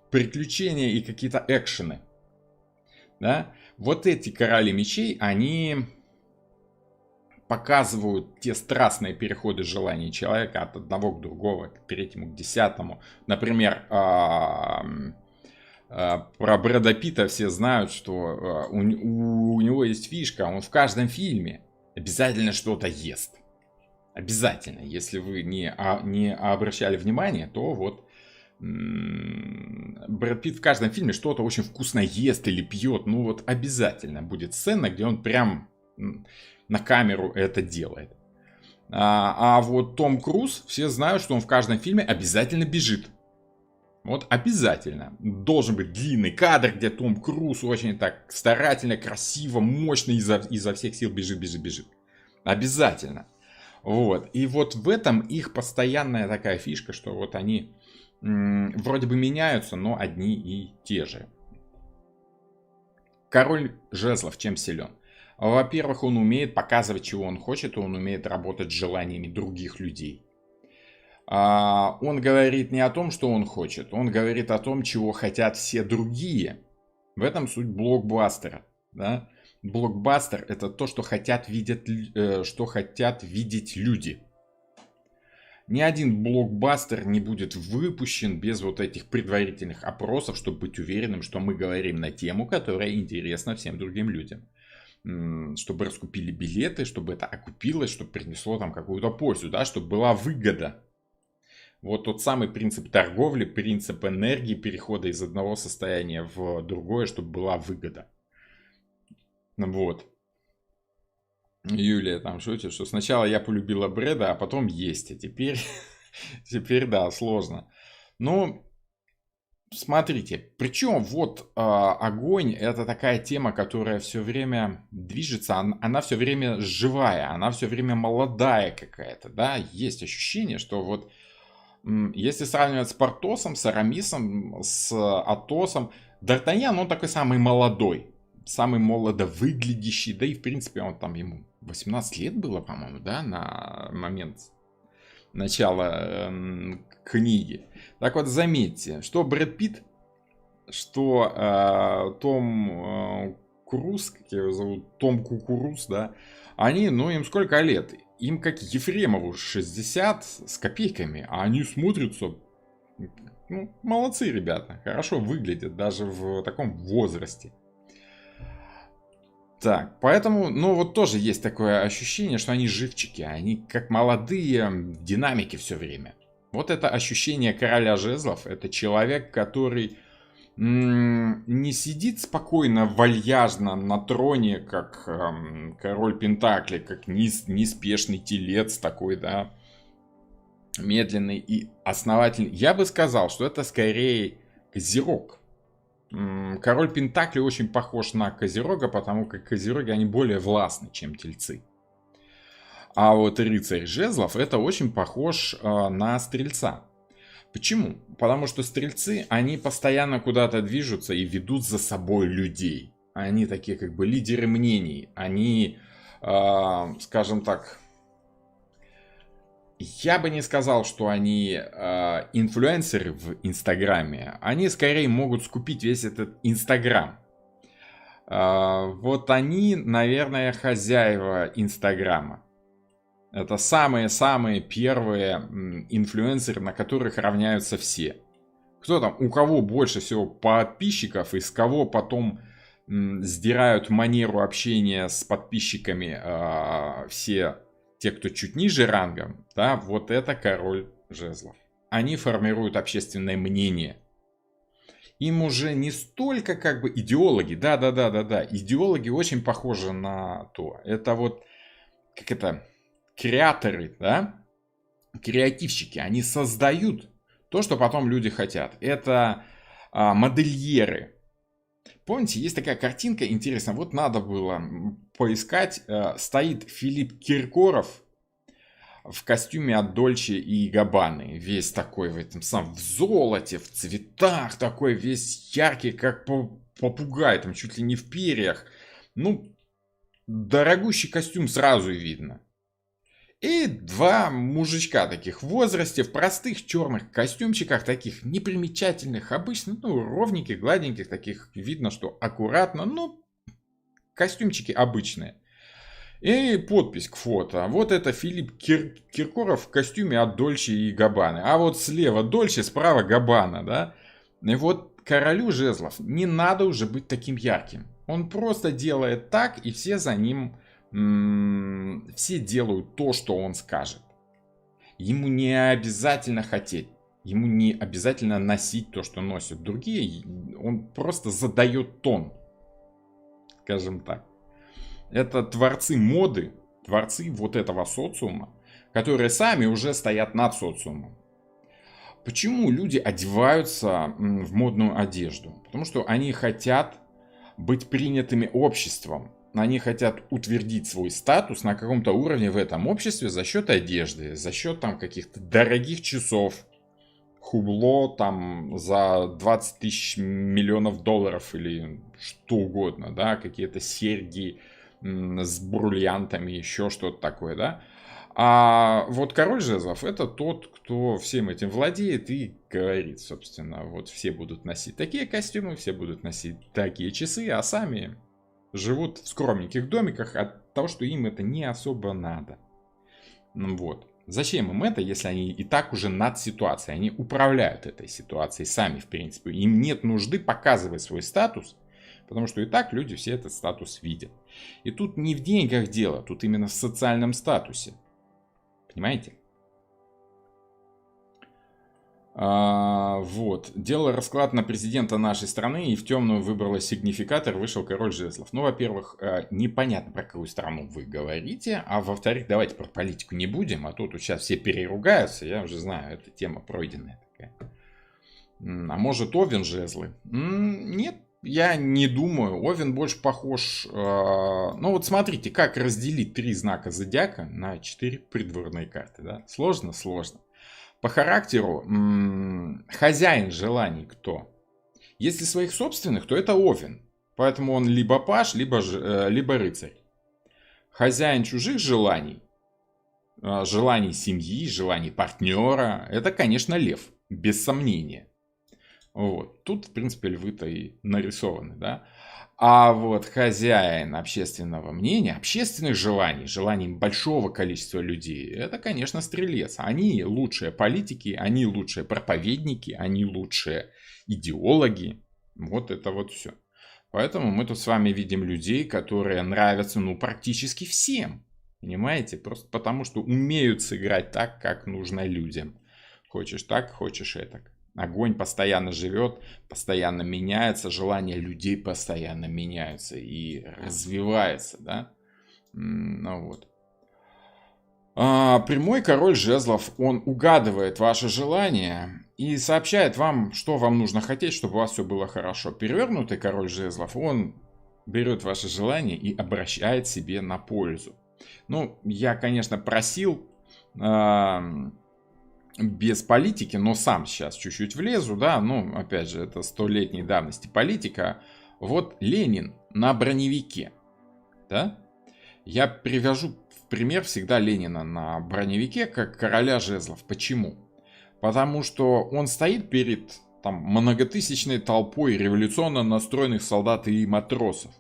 Приключения и какие-то экшены, да? Вот эти короли мечей, они показывают те страстные переходы желаний человека от одного к другому, к третьему, к десятому. Например, про Брэда Питта все знают, что у него есть фишка, он в каждом фильме обязательно что-то ест. Обязательно. Если вы не обращали внимания, то вот Брэд Питт в каждом фильме что-то очень вкусно ест или пьет. Ну вот обязательно будет сцена, где он прям на камеру это делает. А вот Том Круз, все знают, что он в каждом фильме обязательно бежит. Вот обязательно. Должен быть длинный кадр, где Том Круз очень так старательно, красиво, мощно изо всех сил бежит. Обязательно. Вот. И вот в этом их постоянная такая фишка, что вот они вроде бы меняются, но одни и те же. Король жезлов чем силен? Во-первых, он умеет показывать, чего он хочет, и он умеет работать с желаниями других людей. Он говорит не о том, что он хочет, он говорит о том, чего хотят все другие. В этом суть блокбастера. Да? Блокбастер — это то, что хотят видеть люди. Ни один блокбастер не будет выпущен без вот этих предварительных опросов, чтобы быть уверенным, что мы говорим на тему, которая интересна всем другим людям. Чтобы раскупили билеты, чтобы это окупилось, чтобы принесло там какую-то пользу, да, чтобы была выгода. Вот тот самый принцип торговли, принцип энергии, перехода из одного состояния в другое, чтобы была выгода. Вот. Юлия там шутит, что сначала я полюбила Брэда, а потом есть, а теперь, да, сложно. Ну, смотрите, причем вот огонь — это такая тема, которая все время движется, она все время живая, она все время молодая какая-то, да, есть ощущение, что вот если сравнивать с Портосом, с Арамисом, с Атосом, Д'Артаньян, он такой самый молодой, самый молодо выглядящий, да и в принципе он там ему 18 лет было, по-моему, да, на момент начала книги. Так вот, заметьте, что Брэд Питт, что Том Круз, как его зовут, Том Кукуруз, да, они, ну им сколько лет? Им как Ефремову 60 с копейками, а они смотрятся, ну, молодцы ребята, хорошо выглядят даже в таком возрасте. Так, поэтому, ну вот тоже есть такое ощущение, что они живчики, они как молодые, в динамике все время. Вот это ощущение короля жезлов, это человек, который не сидит спокойно, вальяжно на троне, как король Пентакли, как неспешный телец такой, да, медленный и основательный. Я бы сказал, что это скорее козерог. Король Пентакли очень похож на козерога, потому как козероги, они более властны, чем тельцы. А вот рыцарь жезлов, это очень похож на стрельца. Почему? Потому что стрельцы, они постоянно куда-то движутся и ведут за собой людей. Они такие как бы лидеры мнений. Они, скажем так, я бы не сказал, что они инфлюенсеры в Инстаграме. Они скорее могут скупить весь этот Инстаграм. Вот они, наверное, хозяева Инстаграма. Это самые-самые первые инфлюенсеры, на которых равняются все. Кто там, у кого больше всего подписчиков, из кого потом сдирают манеру общения с подписчиками все те, кто чуть ниже рангом, да, вот это король жезлов. Они формируют общественное мнение. Им уже не столько как бы идеологи, да, идеологи очень похожи на то. Это вот, как это, креаторы, да, креативщики, они создают то, что потом люди хотят. Это модельеры. Помните, есть такая картинка, интересно, вот надо было поискать, стоит Филипп Киркоров в костюме от Дольче и Габбаны, весь такой в этом самом, в золоте, в цветах, такой весь яркий, как попугай, там чуть ли не в перьях. Ну, дорогущий костюм сразу видно. И два мужичка таких в возрасте, в простых черных костюмчиках, таких непримечательных, обычно, ну, ровненьких, гладеньких, таких видно, что аккуратно, ну, костюмчики обычные. И подпись к фото. Вот это Филипп Киркоров в костюме от Дольче и Габбаны. А вот слева Дольче, справа Габбана, да. И вот королю жезлов не надо уже быть таким ярким. Он просто делает так, и все за ним... все делают то, что он скажет. Ему не обязательно хотеть. Ему не обязательно носить то, что носят другие. Он просто задает тон. Скажем так. Это творцы моды, творцы вот этого социума, которые сами уже стоят над социумом. Почему люди одеваются в модную одежду? Потому что они хотят быть принятыми обществом. Они хотят утвердить свой статус на каком-то уровне в этом обществе за счет одежды, за счет там каких-то дорогих часов, хубло там за 20 тысяч миллионов долларов или что угодно, да, какие-то серьги с бриллиантами, еще что-то такое, да. А вот король жезлов это тот, кто всем этим владеет и говорит, собственно, вот все будут носить такие костюмы, все будут носить такие часы, а сами живут в скромненьких домиках от того, что им это не особо надо. Вот. Зачем им это, если они и так уже над ситуацией? Они управляют этой ситуацией сами, в принципе. Им нет нужды показывать свой статус, потому что и так люди все этот статус видят. И тут не в деньгах дело, тут именно в социальном статусе. Понимаете? Вот. Делал расклад на президента нашей страны, и в темную выбрала сигнификатор, вышел король жезлов. Ну, во-первых, непонятно, про какую страну вы говорите, а во-вторых, давайте про политику не будем, а то тут сейчас все переругаются, я уже знаю, эта тема пройденная такая. А может, Овен жезлы? Нет, я не думаю. Овен больше похож... Ну, вот смотрите, как разделить 3 знака зодиака на 4 придворные карты, да? Сложно? Сложно. По характеру хозяин желаний кто? Если своих собственных, то это Овен. Поэтому он либо паж, либо рыцарь. Хозяин чужих желаний, желаний семьи, желаний партнера, это, конечно, лев. Без сомнения. Вот. Тут, в принципе, львы-то и нарисованы, да? А вот хозяин общественного мнения, общественных желаний, желаний большого количества людей, это, конечно, стрелец. Они лучшие политики, они лучшие проповедники, они лучшие идеологи. Вот это вот все. Поэтому мы тут с вами видим людей, которые нравятся, ну, практически всем. Понимаете? Просто потому, что умеют сыграть так, как нужно людям. Хочешь так, хочешь этак. Огонь постоянно живет, постоянно меняется, желания людей постоянно меняются и развиваются, да? Ну вот. Прямой король жезлов, он угадывает ваши желания и сообщает вам, что вам нужно хотеть, чтобы у вас все было хорошо. Перевернутый король жезлов, он берет ваши желания и обращает себе на пользу. Ну, я, конечно, просил... без политики, но сам сейчас чуть-чуть влезу, да, ну, опять же, это 100-летней давности политика. Вот Ленин на броневике, да, я привожу в пример всегда Ленина на броневике как короля жезлов. Почему? Потому что он стоит перед там многотысячной толпой революционно настроенных солдат и матросов.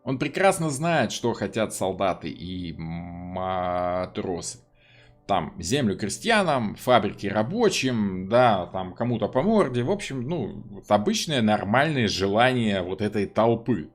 Он прекрасно знает, что хотят солдаты и матросы. там землю крестьянам, фабрики рабочим, да, там кому-то по морде. В общем, ну, вот обычное нормальное желание вот этой толпы.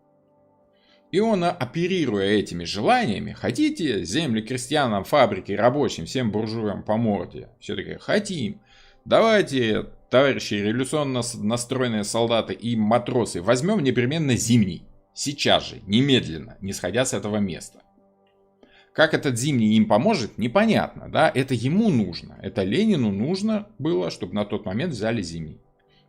И он, оперируя этими желаниями, хотите земли крестьянам, фабрики рабочим, всем буржуям по морде? Все таки хотим. Давайте, товарищи революционно настроенные солдаты и матросы, возьмем непременно Зимний. Сейчас же, немедленно, не сходя с этого места. Как этот Зимний им поможет, непонятно, да, это ему нужно. Это Ленину нужно было, чтобы на тот момент взяли Зимний.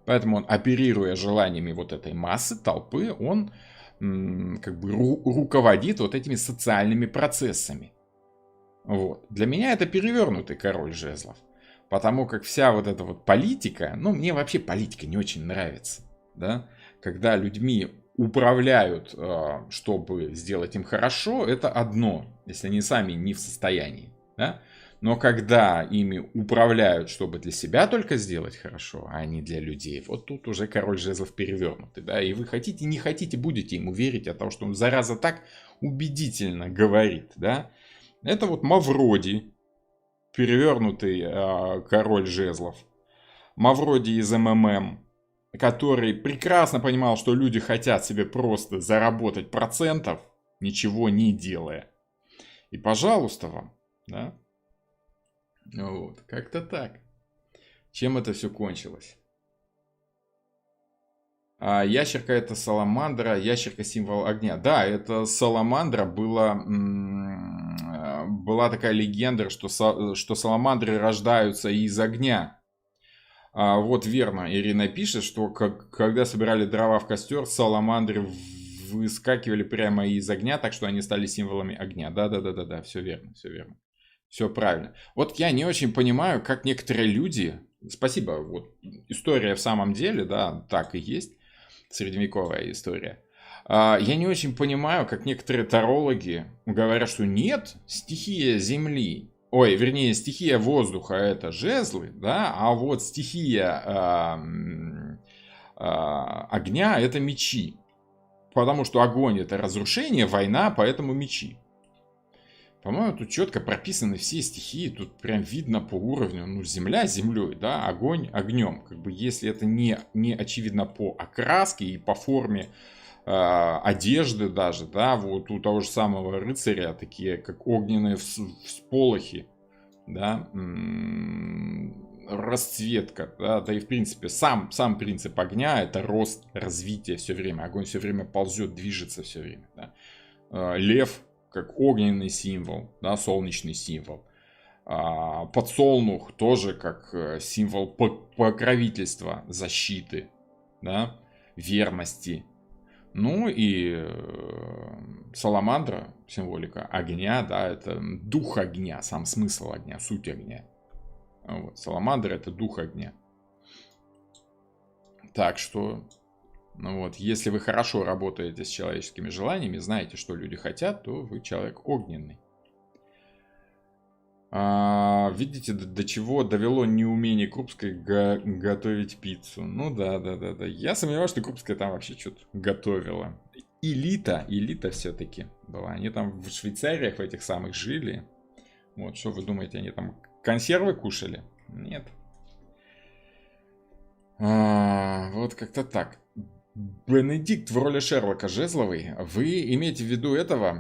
Поэтому он, оперируя желаниями вот этой массы, толпы, он как бы руководит вот этими социальными процессами. Вот. Для меня это перевернутый король жезлов. Потому как вся вот эта вот политика, ну, мне вообще политика не очень нравится, да, когда людьми управляют, чтобы сделать им хорошо, это одно, если они сами не в состоянии, да. Но когда ими управляют, чтобы для себя только сделать хорошо, а не для людей, вот тут уже король жезлов перевернутый, да, и вы хотите, не хотите, будете ему верить от того, что он, зараза, так убедительно говорит, да. Это вот Мавроди, перевернутый король жезлов. Мавроди из МММ, который прекрасно понимал, что люди хотят себе просто заработать процентов, ничего не делая. И пожалуйста вам, да. Вот, как-то так. Чем это все кончилось? Ящерка это саламандра, ящерка символ огня. Да, это саламандра была такая легенда, что саламандры рождаются из огня. Вот верно, Ирина пишет, что когда собирали дрова в костер, саламандры выскакивали прямо из огня, так что они стали символами огня. Да, все верно, все верно. Все правильно. Вот я не очень понимаю, как некоторые люди... Спасибо, вот история в самом деле, да, так и есть. Средневековая история. Я не очень понимаю, как некоторые тарологи говорят, что нет, стихия земли... Ой, вернее, стихия воздуха это жезлы, да, а вот стихия огня это мечи. Потому что огонь это разрушение, война, поэтому мечи. По-моему, тут четко прописаны все стихии, тут прям видно по уровню, ну, земля землей, да, огонь огнем. Как бы если это не очевидно по окраске и по форме одежды даже, да, вот у того же самого рыцаря такие, как огненные всполохи, да, расцветка, да, и в принципе сам принцип огня это рост, развитие все время, огонь все время ползет, движется все время, да. Лев как огненный символ, да, солнечный символ. Подсолнух тоже как символ покровительства, защиты, да, верности. Ну и саламандра, символика огня, да, это дух огня, сам смысл огня, суть огня. Вот, саламандра это дух огня. Так что... Ну вот, если вы хорошо работаете с человеческими желаниями, знаете, что люди хотят, то вы человек огненный. Видите, до чего довело неумение Крупской готовить пиццу. Ну да. Я сомневаюсь, что Крупская там вообще что-то готовила. Элита все-таки была. Они там в Швейцариях в этих самых жили. Вот, что вы думаете, они там консервы кушали? Нет. Вот как-то так. Бенедикт в роли Шерлока Жезловой. Вы имеете в виду этого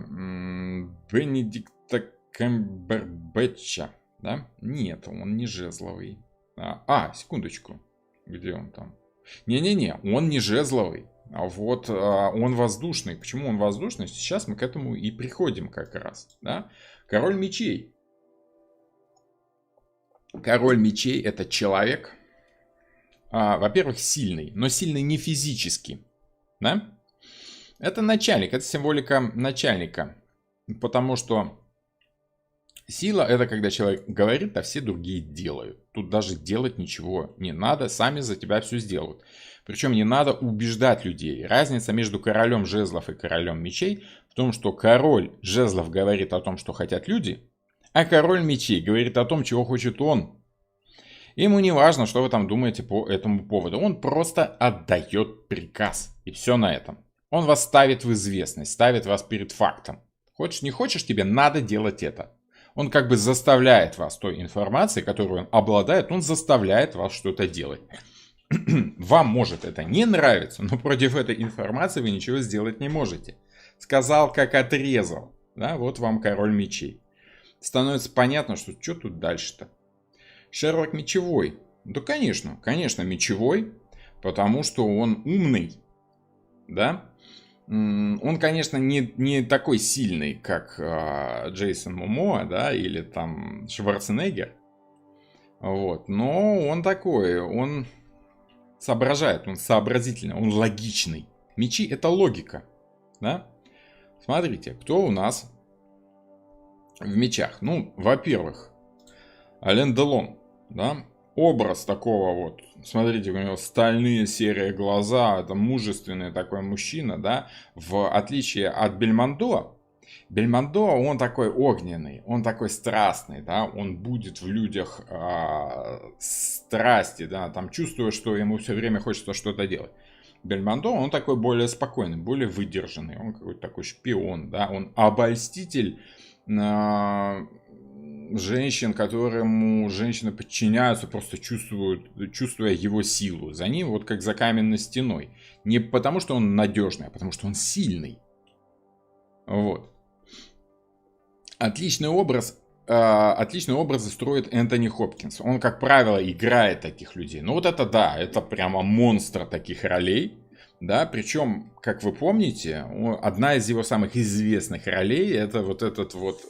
Бенедикта Камбербэтча, да? Нет, он не Жезловый. Секундочку. Где он там? Не-не-не, он не Жезловый. А вот он воздушный. Почему он воздушный? Сейчас мы к этому и приходим как раз, да? Король мечей. Король мечей это человек... во-первых, сильный, но сильный не физически, да? Это начальник, это символика начальника, потому что сила это когда человек говорит, а все другие делают. Тут даже делать ничего не надо, сами за тебя все сделают. Причем не надо убеждать людей. Разница между королем жезлов и королем мечей в том, что король жезлов говорит о том, что хотят люди, а король мечей говорит о том, чего хочет он. Ему не важно, что вы там думаете по этому поводу. Он просто отдает приказ. И все на этом. Он вас ставит в известность, ставит вас перед фактом. Хочешь, не хочешь, тебе надо делать это. Он как бы заставляет вас той информацией, которую он обладает, он заставляет вас что-то делать. Вам может это не нравиться, но против этой информации вы ничего сделать не можете. Сказал, как отрезал. Да, вот вам король мечей. Становится понятно, что тут дальше-то. Шерлок мечевой. Да, конечно, мечевой, потому что он умный. Да? Он, конечно, не такой сильный, как Джейсон Момоа, да, или там Шварценеггер. Вот. Но он такой, он соображает, он сообразительный, он логичный. Мечи — это логика. Да? Смотрите, кто у нас в мечах. Ну, во-первых, Ален Делон, да, образ такого вот, смотрите, у него стальные серые глаза, это мужественный такой мужчина, да, в отличие от Бельмондо. Бельмондо, он такой огненный, он такой страстный, да, он будет в людях страсти, да, там чувствуя, что ему все время хочется что-то делать. Бельмондо, он такой более спокойный, более выдержанный, он какой-то такой шпион, да, он обольститель женщин, которому женщины подчиняются, просто чувствуя его силу. За ним вот как за каменной стеной. Не потому, что он надежный, а потому, что он сильный. Вот. Отличный образ строит Энтони Хопкинс. Он, как правило, играет таких людей. Ну вот это да, это прямо монстр таких ролей. Да, причем, как вы помните, одна из его самых известных ролей — это вот этот вот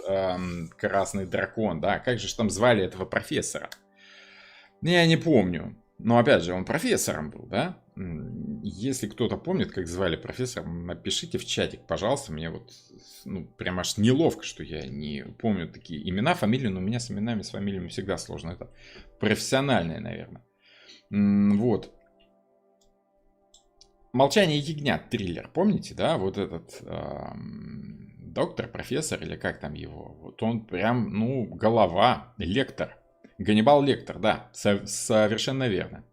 красный дракон, да, как же там звали этого профессора? Я не помню, но опять же, он профессором был, да? Если кто-то помнит, как звали профессора, напишите в чатик, пожалуйста, мне вот, ну, прям аж неловко, что я не помню такие имена, фамилии, но у меня с именами, с фамилиями всегда сложно, это профессиональное, наверное. Вот. «Молчание ягнят» триллер, помните, да? Вот этот доктор, профессор или как там его? Вот он прям, ну, голова, лектор. Ганнибал Лектор, да, совершенно верно.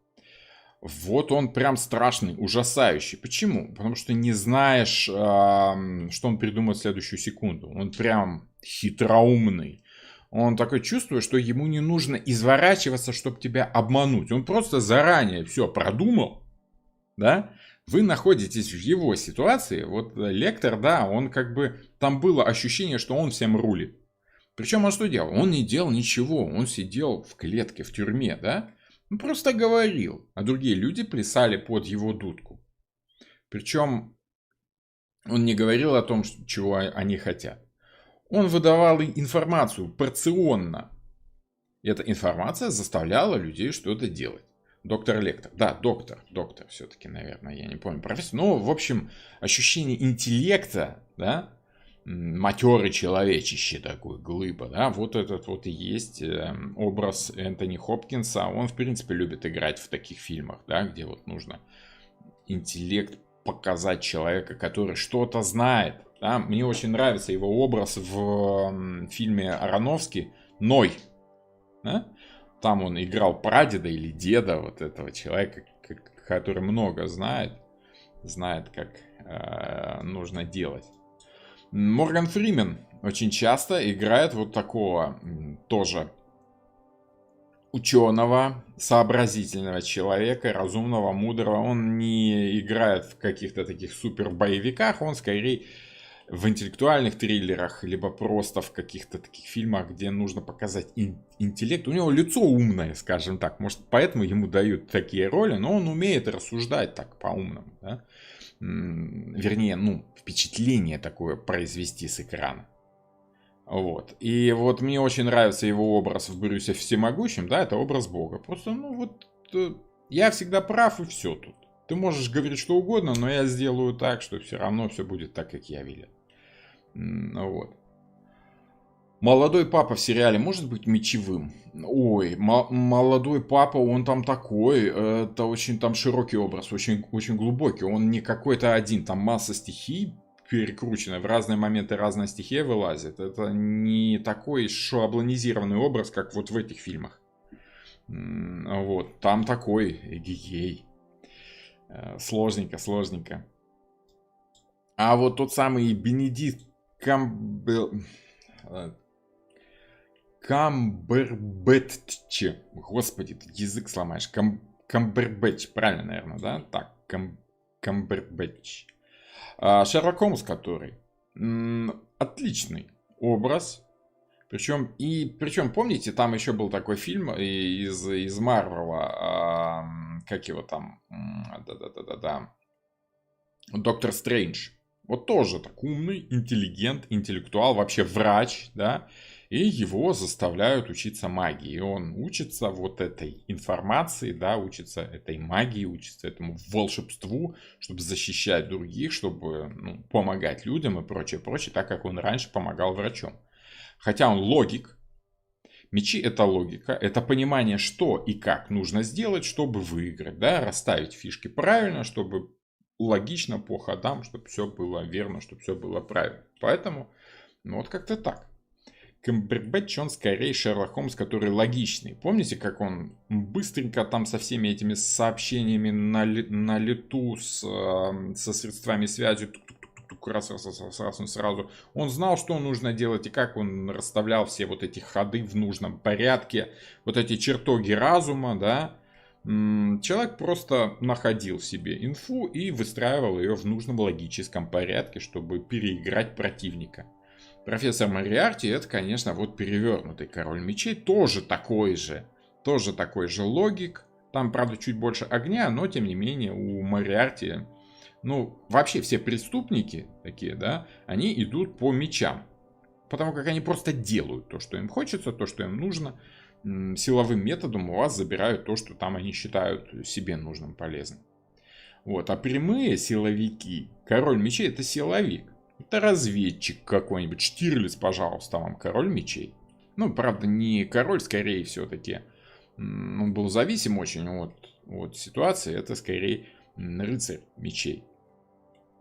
Вот он прям страшный, ужасающий. Почему? Потому что не знаешь, что он придумает в следующую секунду. Он прям хитроумный. Он такое чувствует, что ему не нужно изворачиваться, чтобы тебя обмануть. Он просто заранее все продумал, да? Вы находитесь в его ситуации, вот Лектор, да, он как бы, там было ощущение, что он всем рулит. Причем он что делал? Он не делал ничего, он сидел в клетке, в тюрьме, да? Он просто говорил, а другие люди плясали под его дудку. Причем он не говорил о том, чего они хотят. Он выдавал информацию порционно. И эта информация заставляла людей что-то делать. Доктор Лектор. Да, доктор все-таки, наверное, я не помню. Профессор. Ну, в общем, ощущение интеллекта, да, матерый человечище такой, глыба, да, вот этот вот и есть образ Энтони Хопкинса. Он, в принципе, любит играть в таких фильмах, да, где вот нужно интеллект показать человека, который что-то знает. Да. Мне очень нравится его образ в фильме Аронофски «Ной». Да? Там он играл прадеда или деда вот этого человека, который много знает, как нужно делать. Морган Фримен очень часто играет вот такого тоже ученого, сообразительного человека, разумного, мудрого. Он не играет в каких-то таких супер боевиках, он скорее в интеллектуальных триллерах, либо просто в каких-то таких фильмах, где нужно показать интеллект. У него лицо умное, скажем так. Может, поэтому ему дают такие роли, но он умеет рассуждать так по-умному. Да? Вернее, ну, впечатление такое произвести с экрана. Вот. И вот мне очень нравится его образ в Брюсе Всемогущем, да, это образ Бога. Просто, ну вот, я всегда прав и все тут. Ты можешь говорить что угодно, но я сделаю так, что все равно все будет так, как я велел. Вот. Молодой папа в сериале может быть мечевым? Ой, молодой папа, он там такой, это очень там широкий образ, очень, очень глубокий. Он не какой-то один, там масса стихий перекручена, в разные моменты разная стихия вылазит. Это не такой шаблонизированный образ, как вот в этих фильмах. Вот, там такой, эгегей. Сложненько. А вот тот самый Бенедикт Камбербэтч. Господи, ты язык сломаешь. Камбербэтч, правильно, наверное, да? Так, Камбербэтч. Шерлок Холмс, который. Отличный образ. Причем, помните, там еще был такой фильм из Марвела, как его там, да-да-да-да-да, Доктор Стрэндж. Вот тоже так умный, интеллектуал, вообще врач, да, и его заставляют учиться магии. И он учится вот этой информации, да, учится этой магии, учится этому волшебству, чтобы защищать других, чтобы помогать людям и прочее, прочее, так как он раньше помогал врачом. Хотя он логик. Мечи — это логика, это понимание, что и как нужно сделать, чтобы выиграть, да, расставить фишки правильно, чтобы логично по ходам, чтобы все было верно, чтобы все было правильно. Поэтому, вот как-то так. Камбербэтч, он скорее Шерлок Холмс, который логичный. Помните, как он быстренько там со всеми этими сообщениями на лету со средствами связи сразу. Он знал, что нужно делать и как он расставлял все вот эти ходы в нужном порядке, вот эти чертоги разума, да. Человек просто находил себе инфу и выстраивал ее в нужном логическом порядке, чтобы переиграть противника. Профессор Мориарти — это, конечно, вот перевернутый король мечей, тоже такой же логик. Там, правда, чуть больше огня, но, тем не менее, у Мориарти, вообще все преступники такие, да, они идут по мечам. Потому как они просто делают то, что им хочется, то, что им нужно. Силовым методом у вас забирают то, что там они считают себе нужным, полезным. Вот. А прямые силовики, король мечей — это силовик. Это разведчик какой-нибудь. Штирлиц, пожалуйста, вам король мечей. Правда, не король, скорее все-таки. Он был зависим очень от ситуации. Это скорее рыцарь мечей.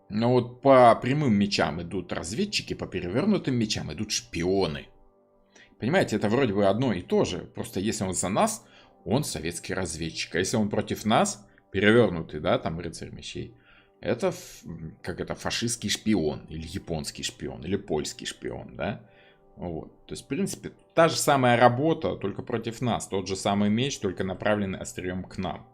Но вот по прямым мечам идут разведчики, по перевернутым мечам идут шпионы. Понимаете, это вроде бы одно и то же. Просто если он за нас, он советский разведчик. А если он против нас, перевернутый, да, там рыцарь мечей, это фашистский шпион, или японский шпион, или польский шпион, да. Вот. То есть, в принципе, та же самая работа, только против нас. Тот же самый меч, только направленный острием к нам.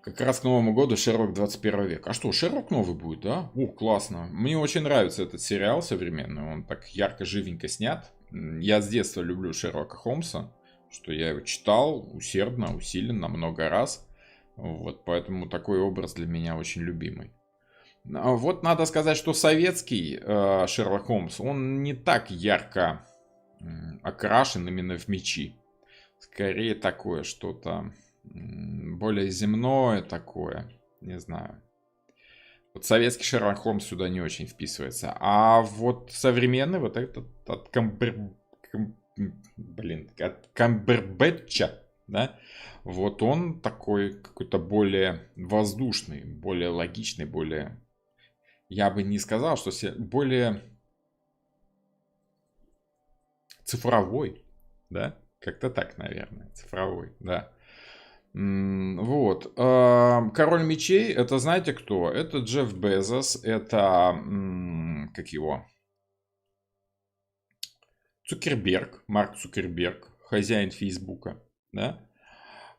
Как раз к Новому году Шерлок 21 век. А что, Шерлок новый будет, да? Классно. Мне очень нравится этот сериал современный. Он так ярко, живенько снят. Я с детства люблю Шерлока Холмса, что я его читал усердно, усиленно, много раз. Вот, поэтому такой образ для меня очень любимый. Вот надо сказать, что советский Шерлок Холмс, он не так ярко окрашен именно в мечи. Скорее такое что-то более земное такое, не знаю. Вот советский Шерлок Холмс сюда не очень вписывается. А вот современный вот этот от Камбербэтча, да, вот он такой какой-то более воздушный, более логичный, более... Я бы не сказал, что более цифровой, да? Как-то так, наверное, цифровой, да. Вот. Король мечей, это знаете кто? Это Джефф Безос, это, как его? Цукерберг, Марк Цукерберг, хозяин Фейсбука, да?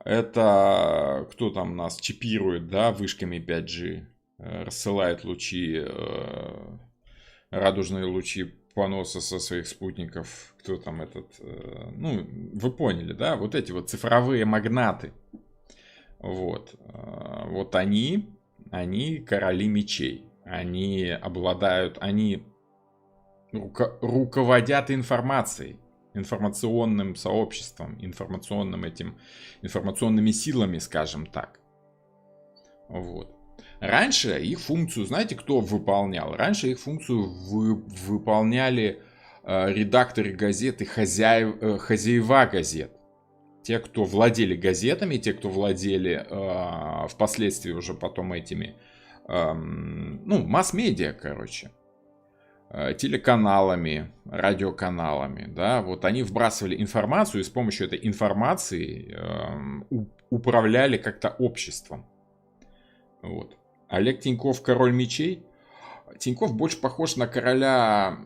Это кто там нас чипирует, да, вышками 5G, рассылает лучи, радужные лучи поноса со своих спутников. Кто там этот, вы поняли, да? Вот эти вот цифровые магнаты. Вот. Вот они короли мечей. Они обладают, они руководят информацией, информационным сообществом, информационными силами, скажем так. Вот. Раньше их функцию, знаете, кто выполнял? Раньше их функцию выполняли редакторы газет и хозяева газет. Те, кто владели газетами, те, кто владели впоследствии уже потом этими, масс-медиа, короче, телеканалами, радиоканалами, да, вот они вбрасывали информацию и с помощью этой информации управляли как-то обществом. Вот. Олег Тиньков, король мечей, Тинькофф больше похож на короля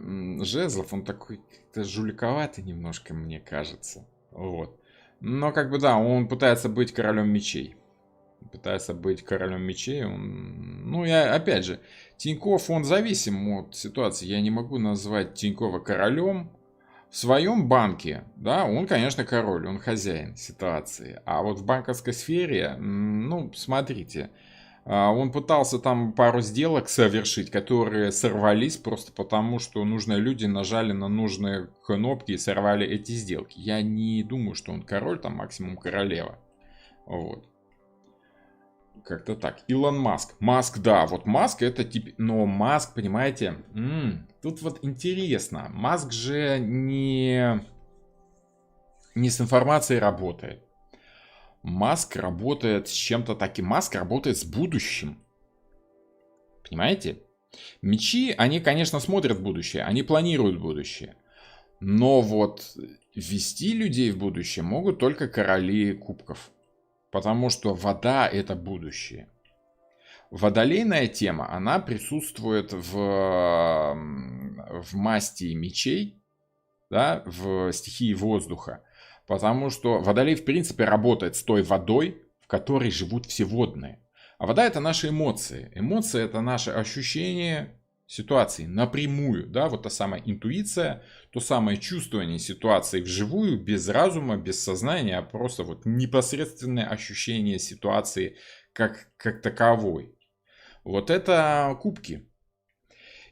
жезлов. Он такой как-то жуликоватый немножко, мне кажется. Вот. Но как бы да, он пытается быть королем мечей. Пытается быть королем мечей. Ну, я опять же, Тинькофф, он зависим от ситуации. Я не могу назвать Тинькова королем. В своем банке, да, он, конечно, король, он хозяин ситуации. А вот в банковской сфере, ну, смотрите, он пытался там пару сделок совершить, которые сорвались просто потому, что нужные люди нажали на нужные кнопки и сорвали эти сделки. Я не думаю, что он король, там максимум королева. Вот. Как-то так. Илон Маск. Маск, да, вот Маск это тип... Но Маск, понимаете, тут вот интересно. Маск же не с информацией работает. Маск работает с чем-то таким. Маск работает с будущим. Понимаете? Мечи, они, конечно, смотрят в будущее. Они планируют будущее. Но вот ввести людей в будущее могут только короли кубков. Потому что вода это будущее. Водолейная тема, она присутствует в масти мечей, да, в стихии воздуха. Потому что водолей, в принципе, работает с той водой, в которой живут все водные. А вода это наши эмоции. Эмоции это наше ощущение ситуации напрямую. Да, вот та самая интуиция, то самое чувствование ситуации вживую, без разума, без сознания, а просто вот непосредственное ощущение ситуации как таковой. Вот это кубки.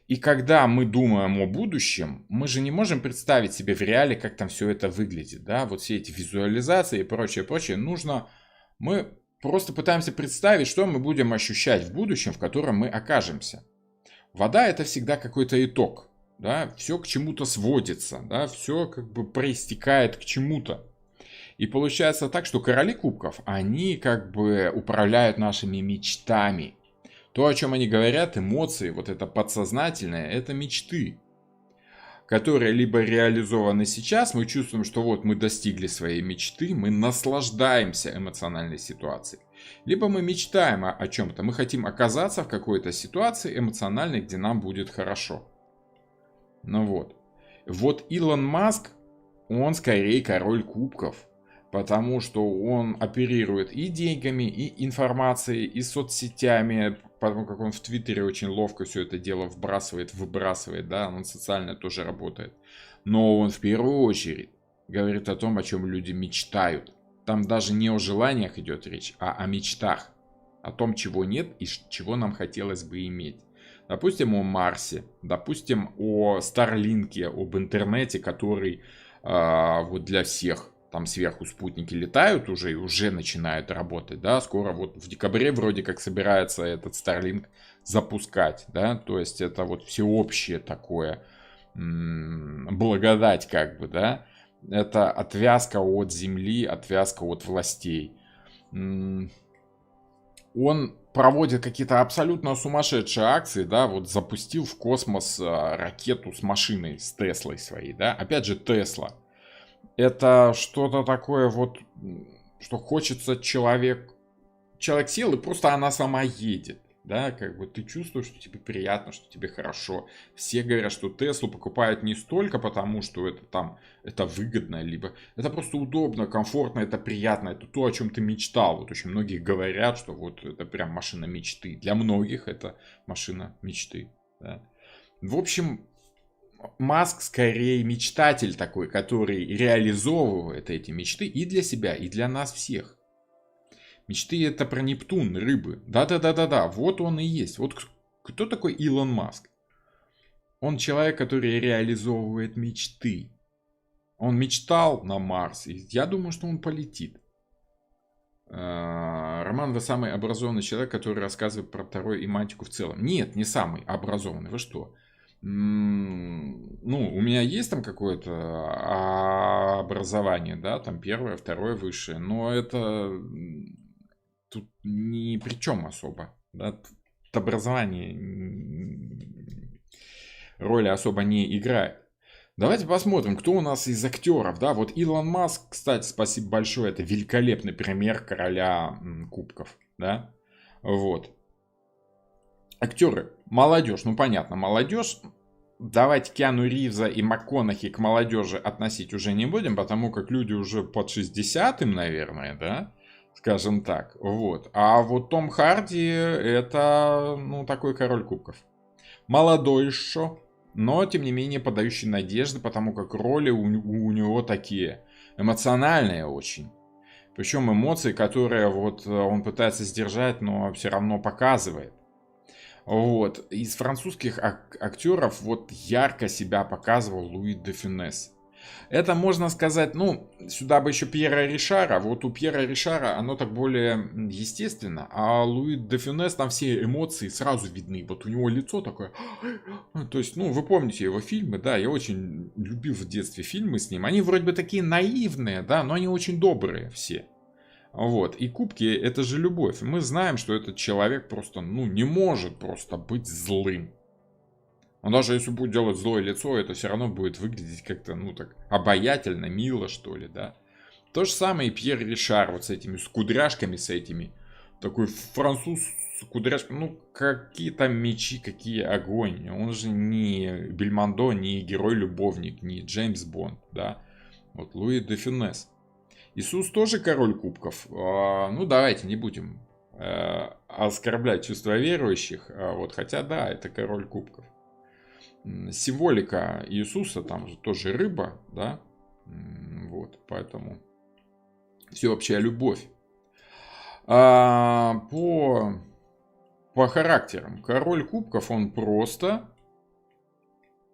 И когда мы думаем о будущем, мы же не можем представить себе в реале, как там все это выглядит, да, вот все эти визуализации и прочее, прочее, мы просто пытаемся представить, что мы будем ощущать в будущем, в котором мы окажемся. Вода это всегда какой-то итог, да, все к чему-то сводится, да, все как бы проистекает к чему-то. И получается так, что короли кубков, они как бы управляют нашими мечтами. То, о чем они говорят, эмоции, вот это подсознательное, это мечты, которые либо реализованы сейчас, мы чувствуем, что вот мы достигли своей мечты, мы наслаждаемся эмоциональной ситуацией. Либо мы мечтаем о чем-то, мы хотим оказаться в какой-то ситуации эмоциональной, где нам будет хорошо. Ну вот. Вот Илон Маск, он скорее король кубков. Потому что он оперирует и деньгами, и информацией, и соцсетями, потому как он в Твиттере очень ловко все это дело выбрасывает, да, он социально тоже работает. Но он в первую очередь говорит о том, о чем люди мечтают. Там даже не о желаниях идет речь, а о мечтах. О том, чего нет и чего нам хотелось бы иметь. Допустим, о Марсе, допустим, о Старлинке, об интернете, который вот для всех. Там сверху спутники летают уже и уже начинают работать, да, скоро вот в декабре вроде как собирается этот Starlink запускать, да, то есть это вот всеобщее такое благодать как бы, да, это отвязка от земли, отвязка от властей. Он проводит какие-то абсолютно сумасшедшие акции, да, вот запустил в космос ракету с машиной, с Теслой своей, да, опять же Тесла. Это что-то такое вот, что хочется человек сел, и просто она сама едет. Да, как бы ты чувствуешь, что тебе приятно, что тебе хорошо. Все говорят, что Теслу покупают не столько потому, что это выгодно, либо это просто удобно, комфортно, это приятно, это то, о чем ты мечтал. Вот очень многие говорят, что вот это прям машина мечты. Для многих это машина мечты. Да. В общем, Маск скорее мечтатель такой, который реализовывает эти мечты и для себя, и для нас всех. Мечты это про Нептун, рыбы. Да, вот он и есть. Вот кто такой Илон Маск? Он человек, который реализовывает мечты. Он мечтал на Марс, и я думаю, что он полетит. Роман, вы самый образованный человек, который рассказывает про Таро и мантику в целом. Нет, не самый образованный. Вы что? Ну, у меня есть там какое-то образование, да, там первое, второе высшее, но это тут ни при чем особо, да, тут образование роли особо не играет. Давайте посмотрим, кто у нас из актеров, да, вот Илон Маск, кстати, спасибо большое, это великолепный пример короля кубков, да, вот. Актеры, молодежь, ну понятно, молодежь. Давайте Киану Ривза и МакКонахи к молодежи относить уже не будем, потому как люди уже под 60 им, наверное, да? Скажем так. Вот. А вот Том Харди это, ну, такой король кубков. Молодой еще, но, тем не менее, подающий надежды, потому как роли у него такие эмоциональные очень. Причем эмоции, которые вот он пытается сдержать, но все равно показывает. Вот. Из французских актеров вот ярко себя показывал Луи де Фюнес. Это можно сказать, ну, сюда бы еще Пьера Ришара. Вот у Пьера Ришара оно так более естественно. А Луи де Фюнес, там все эмоции сразу видны. Вот у него лицо такое. То есть, ну, вы помните его фильмы, да, я очень любил в детстве фильмы с ним. Они вроде бы такие наивные, да, но они очень добрые все. Вот. И кубки это же любовь. Мы знаем, что этот человек просто, ну, не может просто быть злым. Он даже если будет делать злое лицо, это все равно будет выглядеть как-то, ну, так, обаятельно, мило, что ли, да. То же самое и Пьер Ришар, вот с этими, с кудряшками, с этими. Такой француз с кудряшками, ну, какие там мечи, какие огонь. Он же не Бельмондо, не герой-любовник, не Джеймс Бонд, да. Вот Луи де Фюнес. Иисус тоже король кубков. Ну, давайте не будем оскорблять чувства верующих. Вот, хотя, да, это король кубков. Символика Иисуса, там же тоже рыба, да. Вот, поэтому всеобщая любовь. По характерам. Король кубков, он просто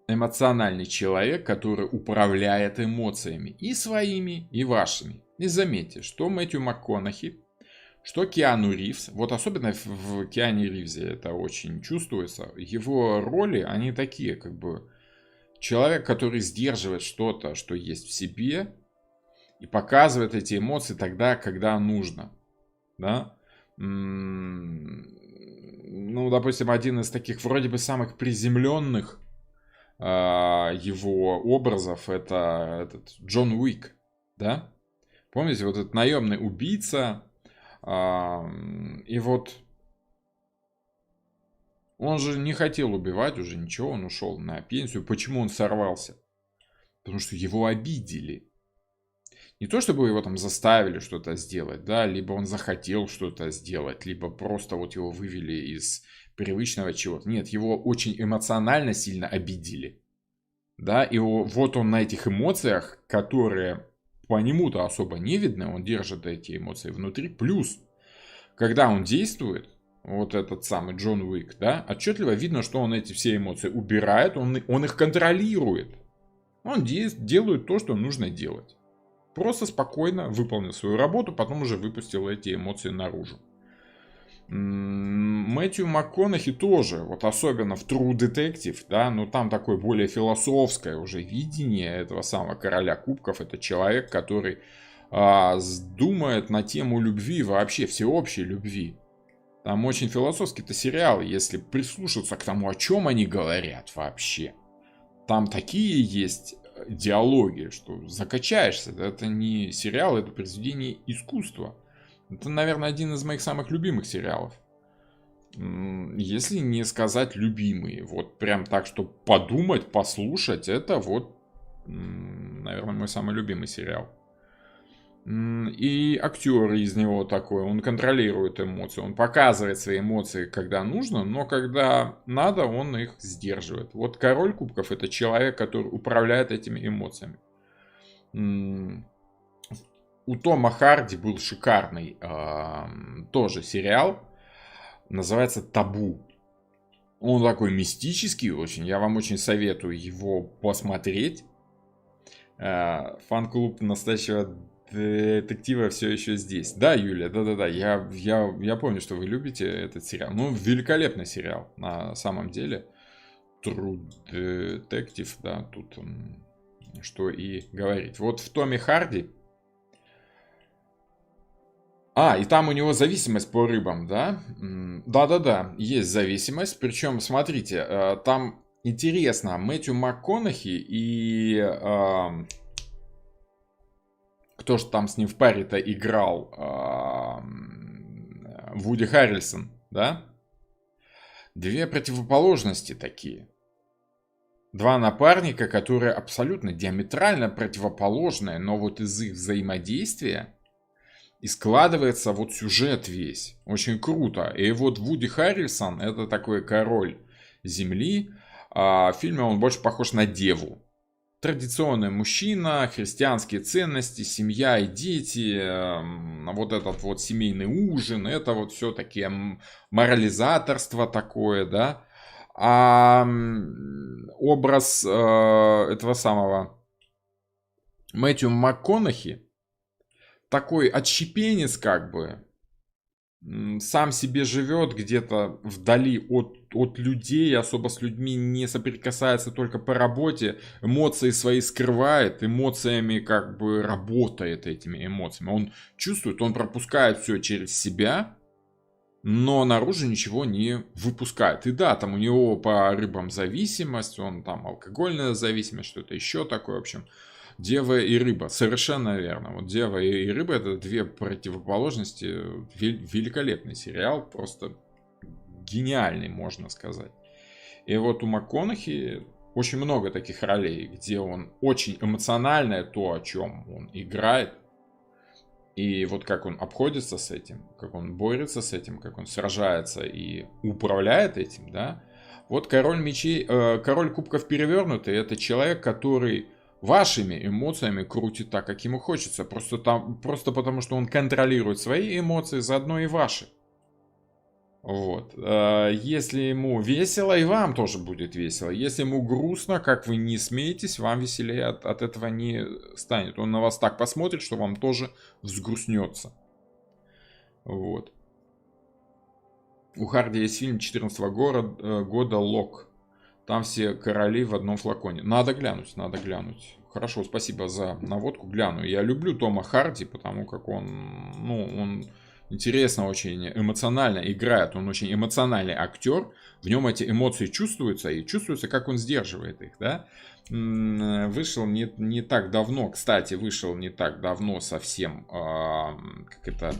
эмоциональный человек, который управляет эмоциями. И своими, и вашими. И заметьте, что Мэтью МакКонахи, что Киану Ривз, вот особенно в Киане Ривзе это очень чувствуется, его роли, они такие, как бы, человек, который сдерживает что-то, что есть в себе, и показывает эти эмоции тогда, когда нужно, да. Ну, допустим, один из таких вроде бы самых приземленных его образов это этот Джон Уик, да? Помните, вот этот наемный убийца, и вот он же не хотел убивать уже ничего, он ушел на пенсию. Почему он сорвался? Потому что его обидели. Не то, чтобы его там заставили что-то сделать, да, либо он захотел что-то сделать, либо просто вот его вывели из привычного чего-то. Нет, его очень эмоционально сильно обидели. Да, и вот он на этих эмоциях, которые по нему-то особо не видны, он держит эти эмоции внутри. Плюс, когда он действует, вот этот самый Джон Уик, да, отчетливо видно, что он эти все эмоции убирает, он их контролирует. Он делает то, что нужно делать. Просто спокойно выполнил свою работу, потом уже выпустил эти эмоции наружу. Мэтью МакКонахи тоже, вот особенно в True Detective, да, но там такое более философское уже видение этого самого короля кубков. Это человек, который думает на тему любви, вообще всеобщей любви. Там очень философский-то сериал, если прислушаться к тому, о чем они говорят вообще. Там такие есть диалоги, что закачаешься. Это не сериал, это произведение искусства. Это, наверное, один из моих самых любимых сериалов. Если не сказать любимый. Вот прям так, что подумать, послушать, это вот, наверное, мой самый любимый сериал. И актер из него такой, он контролирует эмоции, он показывает свои эмоции, когда нужно, но когда надо, он их сдерживает. Вот король кубков это человек, который управляет этими эмоциями. У Тома Харди был шикарный тоже сериал, называется «Табу». Он такой мистический очень, я вам очень советую его посмотреть. Фан-клуб настоящего детектива все еще здесь. Да, Юлия, да-да-да, я помню, что вы любите этот сериал. Ну, великолепный сериал, на самом деле. True Detective, да, тут что и говорить. Вот в Томе Харди. И там у него зависимость по рыбам, да? Да-да-да, есть зависимость. Причем, смотрите, там интересно, Мэтью МакКонахи и кто же там с ним в паре-то играл? Вуди Харрельсон, да? Две противоположности такие. Два напарника, которые абсолютно диаметрально противоположные, но вот из их взаимодействия и складывается вот сюжет весь. Очень круто. И вот Вуди Харрельсон, это такой король земли. В фильме он больше похож на деву. Традиционный мужчина, христианские ценности, семья и дети, вот этот вот семейный ужин, это вот все такие морализаторство такое, да. А образ этого самого Мэтью МакКонахи, такой отщепенец как бы, сам себе живет где-то вдали от людей, особо с людьми не соприкасается только по работе, эмоции свои скрывает, эмоциями как бы работает этими эмоциями. Он чувствует, он пропускает все через себя, но наружу ничего не выпускает. И да, там у него по рыбам зависимость, он там алкогольная зависимость, что-то еще такое, в общем. Дева и рыба, совершенно верно. Вот Дева и рыба — это две противоположности. Великолепный сериал, просто гениальный, можно сказать. И вот у МакКонахи очень много таких ролей, где он очень эмоциональное то, о чем он играет. И вот как он обходится с этим, как он борется с этим, как он сражается и управляет этим, да. Вот король мечей, король кубков перевернутый — это человек, который вашими эмоциями крутит так, как ему хочется. Просто потому, что он контролирует свои эмоции, заодно и ваши. Вот. Если ему весело, и вам тоже будет весело. Если ему грустно, как вы не смеетесь, вам веселее от этого не станет. Он на вас так посмотрит, что вам тоже взгрустнется. Вот. У Харди есть фильм 2014 года «Лок». Там все короли в одном флаконе. Надо глянуть, надо глянуть. Хорошо, спасибо за наводку, гляну. Я люблю Тома Харди, потому как он интересно очень эмоционально играет. Он очень эмоциональный актер. В нем эти эмоции чувствуются, и чувствуется, как он сдерживает их, да. Вышел не так давно, кстати, совсем, как это,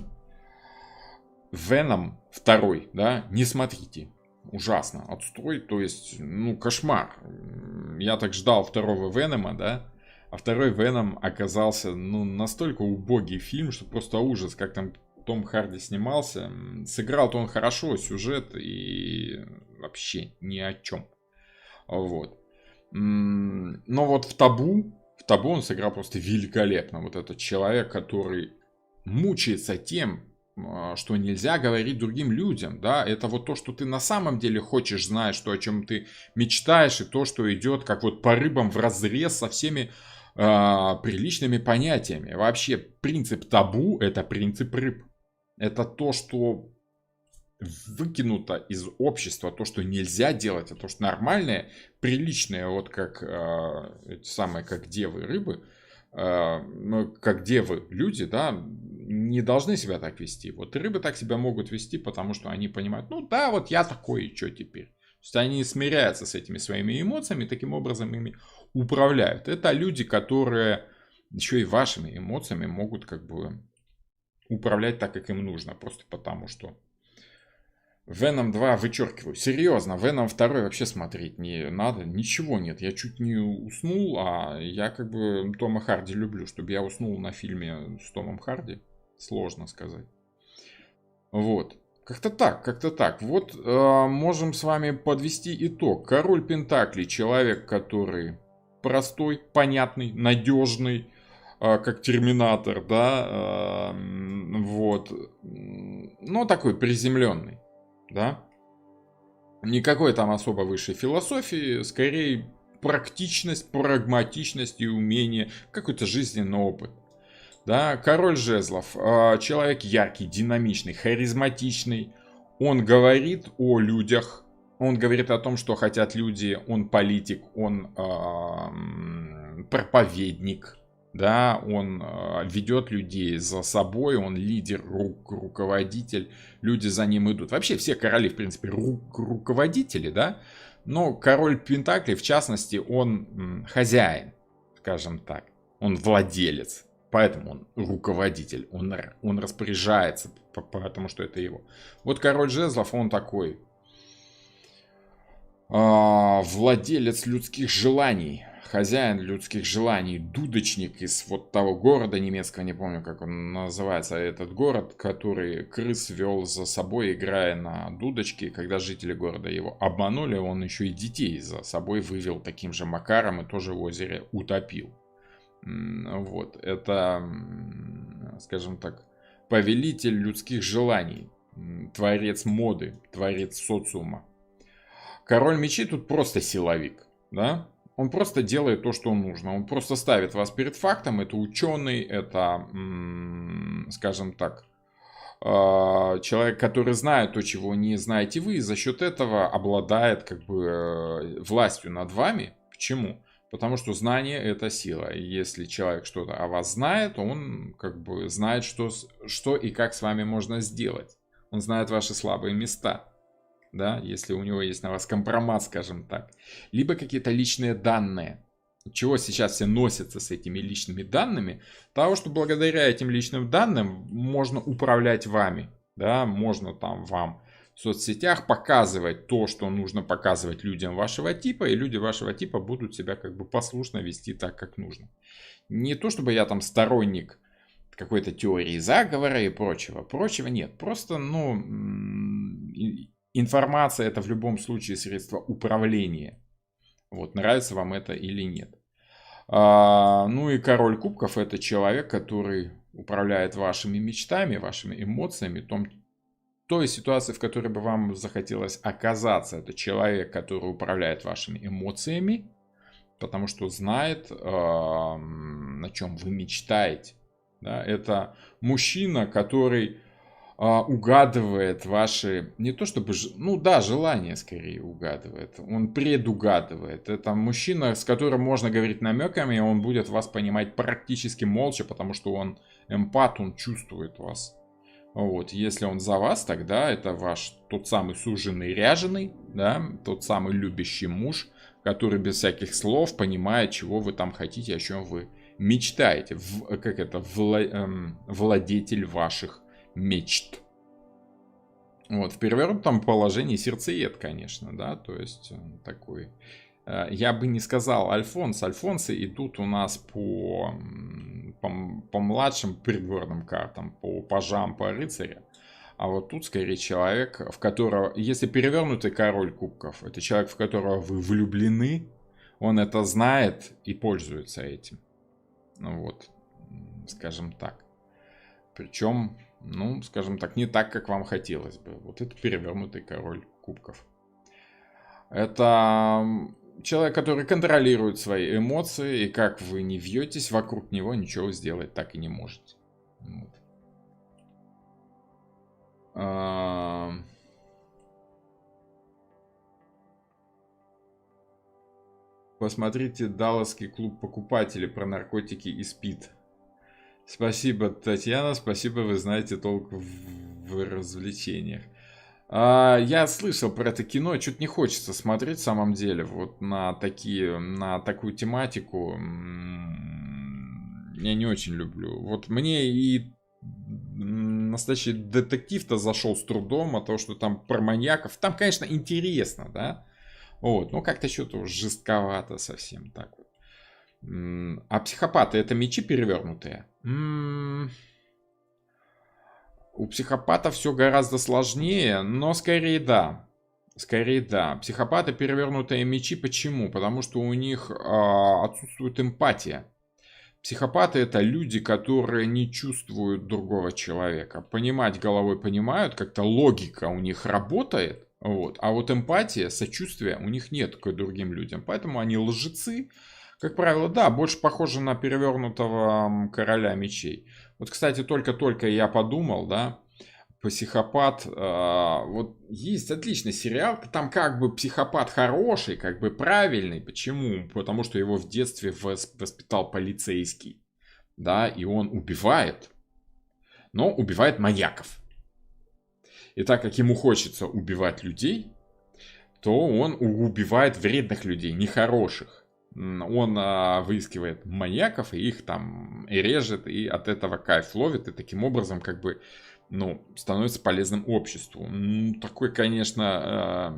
Веном 2, да, не смотрите. Ужасно, отстой, то есть, кошмар. Я так ждал второго Венома, да, а второй Веном оказался, настолько убогий фильм, что просто ужас, как там Том Харди снимался. Сыграл-то он хорошо, сюжет и вообще ни о чем. Вот. Но вот в Табу он сыграл просто великолепно. Вот этот человек, который мучается тем, что нельзя говорить другим людям, да, это вот то, что ты на самом деле хочешь знать, что о чем ты мечтаешь, и то, что идет как вот по рыбам вразрез со всеми приличными понятиями. Вообще принцип табу — это принцип рыб. Это то, что выкинуто из общества, то, что нельзя делать, а то, что нормальное, приличное, вот как эти самые, как девы рыбы, как девы люди, да, не должны себя так вести. Вот рыбы так себя могут вести, потому что они понимают, вот я такой, и что теперь? То есть они смиряются с этими своими эмоциями, таким образом ими управляют. Это люди, которые еще и вашими эмоциями могут как бы управлять так, как им нужно, просто потому что Веном 2 вычеркиваю. Серьезно, Веном 2 вообще смотреть не надо. Ничего нет. Я чуть не уснул, а я как бы Тома Харди люблю. Чтобы я уснул на фильме с Томом Харди, сложно сказать. Вот. Как-то так. Вот можем с вами подвести итог. Король Пентаклей — человек, который простой, понятный, надежный, как Терминатор, да, вот. Но такой приземленный. Да? Никакой там особо высшей философии, скорее практичность, прагматичность и умение, какой-то жизненный опыт. Да? Король жезлов, человек яркий, динамичный, харизматичный. Он говорит о людях, он говорит о том, что хотят люди, он политик, он проповедник. Да, он ведет людей за собой, он лидер, руководитель, люди за ним идут. Вообще все короли, в принципе, руководители, да, но король Пентаклей, в частности, он хозяин, скажем так, он владелец, поэтому он руководитель, он распоряжается, потому что это его. Вот король жезлов, он такой Владелец людских желаний, хозяин людских желаний, дудочник из вот того города немецкого, не помню, как он называется, этот город, который крыс вел за собой, играя на дудочке. И когда жители города его обманули, он еще и детей за собой вывел таким же макаром и тоже в озере утопил. Вот, это, скажем так, повелитель людских желаний, творец моды, творец социума. Король мечей тут просто силовик, да? Он просто делает то, что нужно. Он просто ставит вас перед фактом. Это ученый, это, скажем так, человек, который знает то, чего не знаете вы, и за счет этого обладает как бы властью над вами. Почему? Потому что знание — это сила. И если человек что-то о вас знает, он как бы знает, что и как с вами можно сделать. Он знает ваши слабые места. Да, если у него есть на вас компромат, скажем так, либо какие-то личные данные. Чего сейчас все носятся с этими личными данными? Того, что благодаря этим личным данным можно управлять вами, да, можно там вам в соцсетях показывать то, что нужно показывать людям вашего типа, и люди вашего типа будут себя как бы послушно вести так, как нужно. Не то, чтобы я там сторонник какой-то теории заговора и прочего. Прочего нет. Просто, информация — это в любом случае средство управления. Вот, нравится вам это или нет. Ну и король кубков — это человек, который управляет вашими мечтами, вашими эмоциями, той ситуации, в которой бы вам захотелось оказаться. Это человек, который управляет вашими эмоциями, потому что знает, на чем вы мечтаете. Да, это мужчина, который угадывает ваши, не то чтобы, желания скорее угадывает, он предугадывает. Это мужчина, с которым можно говорить намеками, и он будет вас понимать практически молча, потому что он эмпат, он чувствует вас. Вот, если он за вас, тогда это ваш тот самый суженый ряженый, да, тот самый любящий муж, который без всяких слов понимает, чего вы там хотите, о чем вы мечтаете, владетель ваших мечт. Вот, в перевернутом положении сердцеед, конечно, да, то есть такой, я бы не сказал Альфонс. Альфонсы идут у нас по младшим придворным картам, по пажам, по рыцарям. А вот тут скорее человек, в которого, если перевернутый король кубков, это человек, в которого вы влюблены, он это знает и пользуется этим. Ну вот, скажем так. Причем, скажем так, не так, как вам хотелось бы. Вот это перевернутый король кубков. Это человек, который контролирует свои эмоции, и как вы не вьетесь вокруг него, ничего сделать так и не можете. Вот. Посмотрите Далласский клуб покупателей про наркотики и СПИД. Спасибо, Татьяна, спасибо, вы знаете толк в развлечениях. Я слышал про это кино, что-то не хочется смотреть в самом деле. Вот на такую тематику я не очень люблю. Вот мне и настоящий детектив-то зашел с трудом, а то, что там про маньяков, там, конечно, интересно, да? Вот, как-то что-то жестковато совсем так вот. А психопаты — это мечи перевернутые? У психопата все гораздо сложнее, но скорее да. Скорее да. Психопаты — перевернутые мечи. Почему? Потому что у них отсутствует эмпатия. Психопаты — это люди, которые не чувствуют другого человека. Понимать головой понимают, как-то логика у них работает. Вот. А вот эмпатия, сочувствия у них нет к другим людям. Поэтому они лжецы. Как правило, да, больше похоже на перевернутого короля мечей. Вот, кстати, только-только я подумал, да, психопат, вот есть отличный сериал, там как бы психопат хороший, как бы правильный. Почему? Потому что его в детстве воспитал полицейский, да, и он убивает, но убивает маньяков. И так как ему хочется убивать людей, то он убивает вредных людей, нехороших. Он выискивает маньяков и их там режет, и от этого кайф ловит, и таким образом как бы ну, становится полезным обществу. Такой, конечно,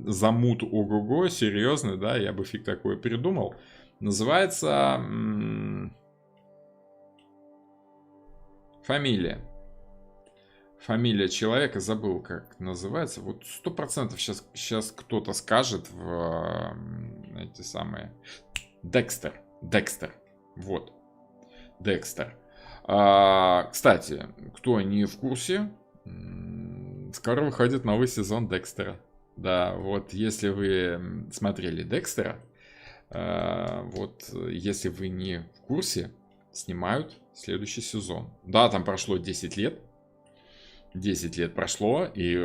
замут ого-го, серьезный, да, я бы фиг такое придумал. Называется фамилия. Фамилия человека, забыл, как называется. Вот 100% сейчас кто-то скажет в эти самые... Декстер. Декстер. Вот. Декстер. Кстати, кто не в курсе, скоро выходит новый сезон Декстера. Да, вот если вы смотрели Декстера, вот если вы не в курсе, снимают следующий сезон. Да, там прошло 10 лет. 10 лет прошло, и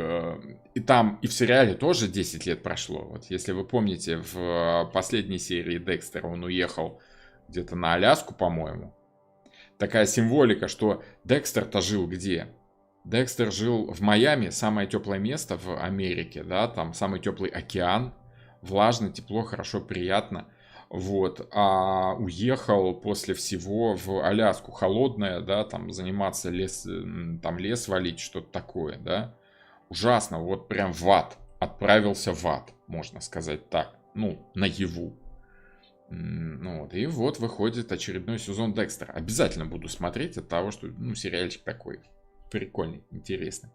там, и в сериале тоже 10 лет прошло. Вот если вы помните, в последней серии Декстера он уехал где-то на Аляску, по-моему. Такая символика, что Декстер-то жил где? Декстер жил в Майами, самое теплое место в Америке, да, там самый теплый океан, влажно, тепло, хорошо, приятно. Вот, а уехал после всего в Аляску, холодная, да, там заниматься там лес валить, что-то такое, да. Ужасно, вот прям в ад, отправился в ад, можно сказать так, ну, наяву. Ну вот, и вот выходит очередной сезон Декстера. Обязательно буду смотреть от того, что, ну, сериальчик такой прикольный, интересный.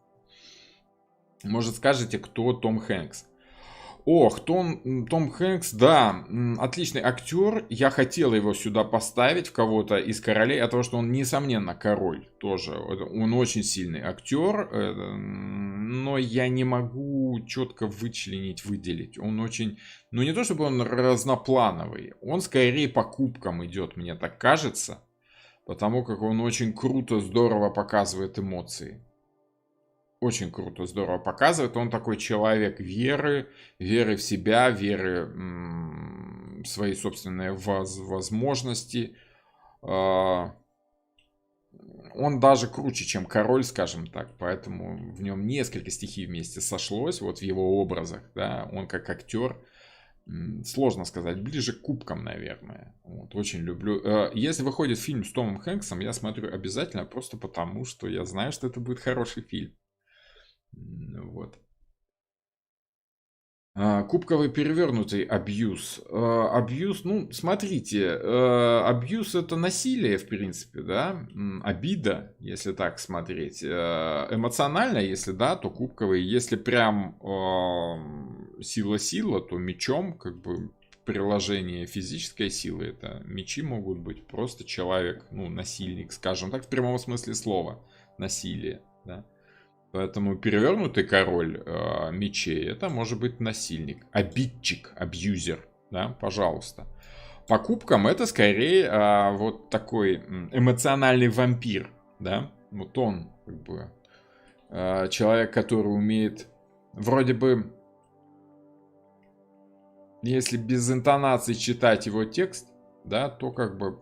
Может, скажете, кто Том Хэнкс? Ох, Том Хэнкс, да, отличный актер. Я хотел его сюда поставить в кого-то из королей, от того, что он, несомненно, король тоже. Он очень сильный актер, но я не могу четко вычленить, выделить. Он очень, ну не то чтобы он разноплановый, он скорее по кубкам идет, мне так кажется, потому как он очень круто, здорово показывает эмоции. Очень круто, здорово показывает. Он такой человек веры, веры в себя, веры в свои собственные возможности. Он даже круче, чем король, скажем так. Поэтому в нем несколько стихий вместе сошлось, вот в его образах. Да? Он как актер, сложно сказать, ближе к кубкам, наверное. Вот, очень люблю. Если выходит фильм с Томом Хэнксом, я смотрю обязательно, просто потому, что я знаю, что это будет хороший фильм. Вот. Кубковый перевернутый абьюз. Абьюз, ну, смотрите, абьюз это насилие, в принципе, да, обида, если так смотреть. Эмоционально, если да, то кубковый. Если прям сила-сила, то мечом, как бы, приложение физической силы, это мечи могут быть, просто человек, ну, насильник, скажем так, в прямом смысле слова, насилие, да. Поэтому перевернутый король мечей это может быть насильник, обидчик, абьюзер, да, пожалуйста. По кубкам это скорее вот такой эмоциональный вампир, да, вот он как бы человек, который умеет вроде бы, если без интонации читать его текст, да, то как бы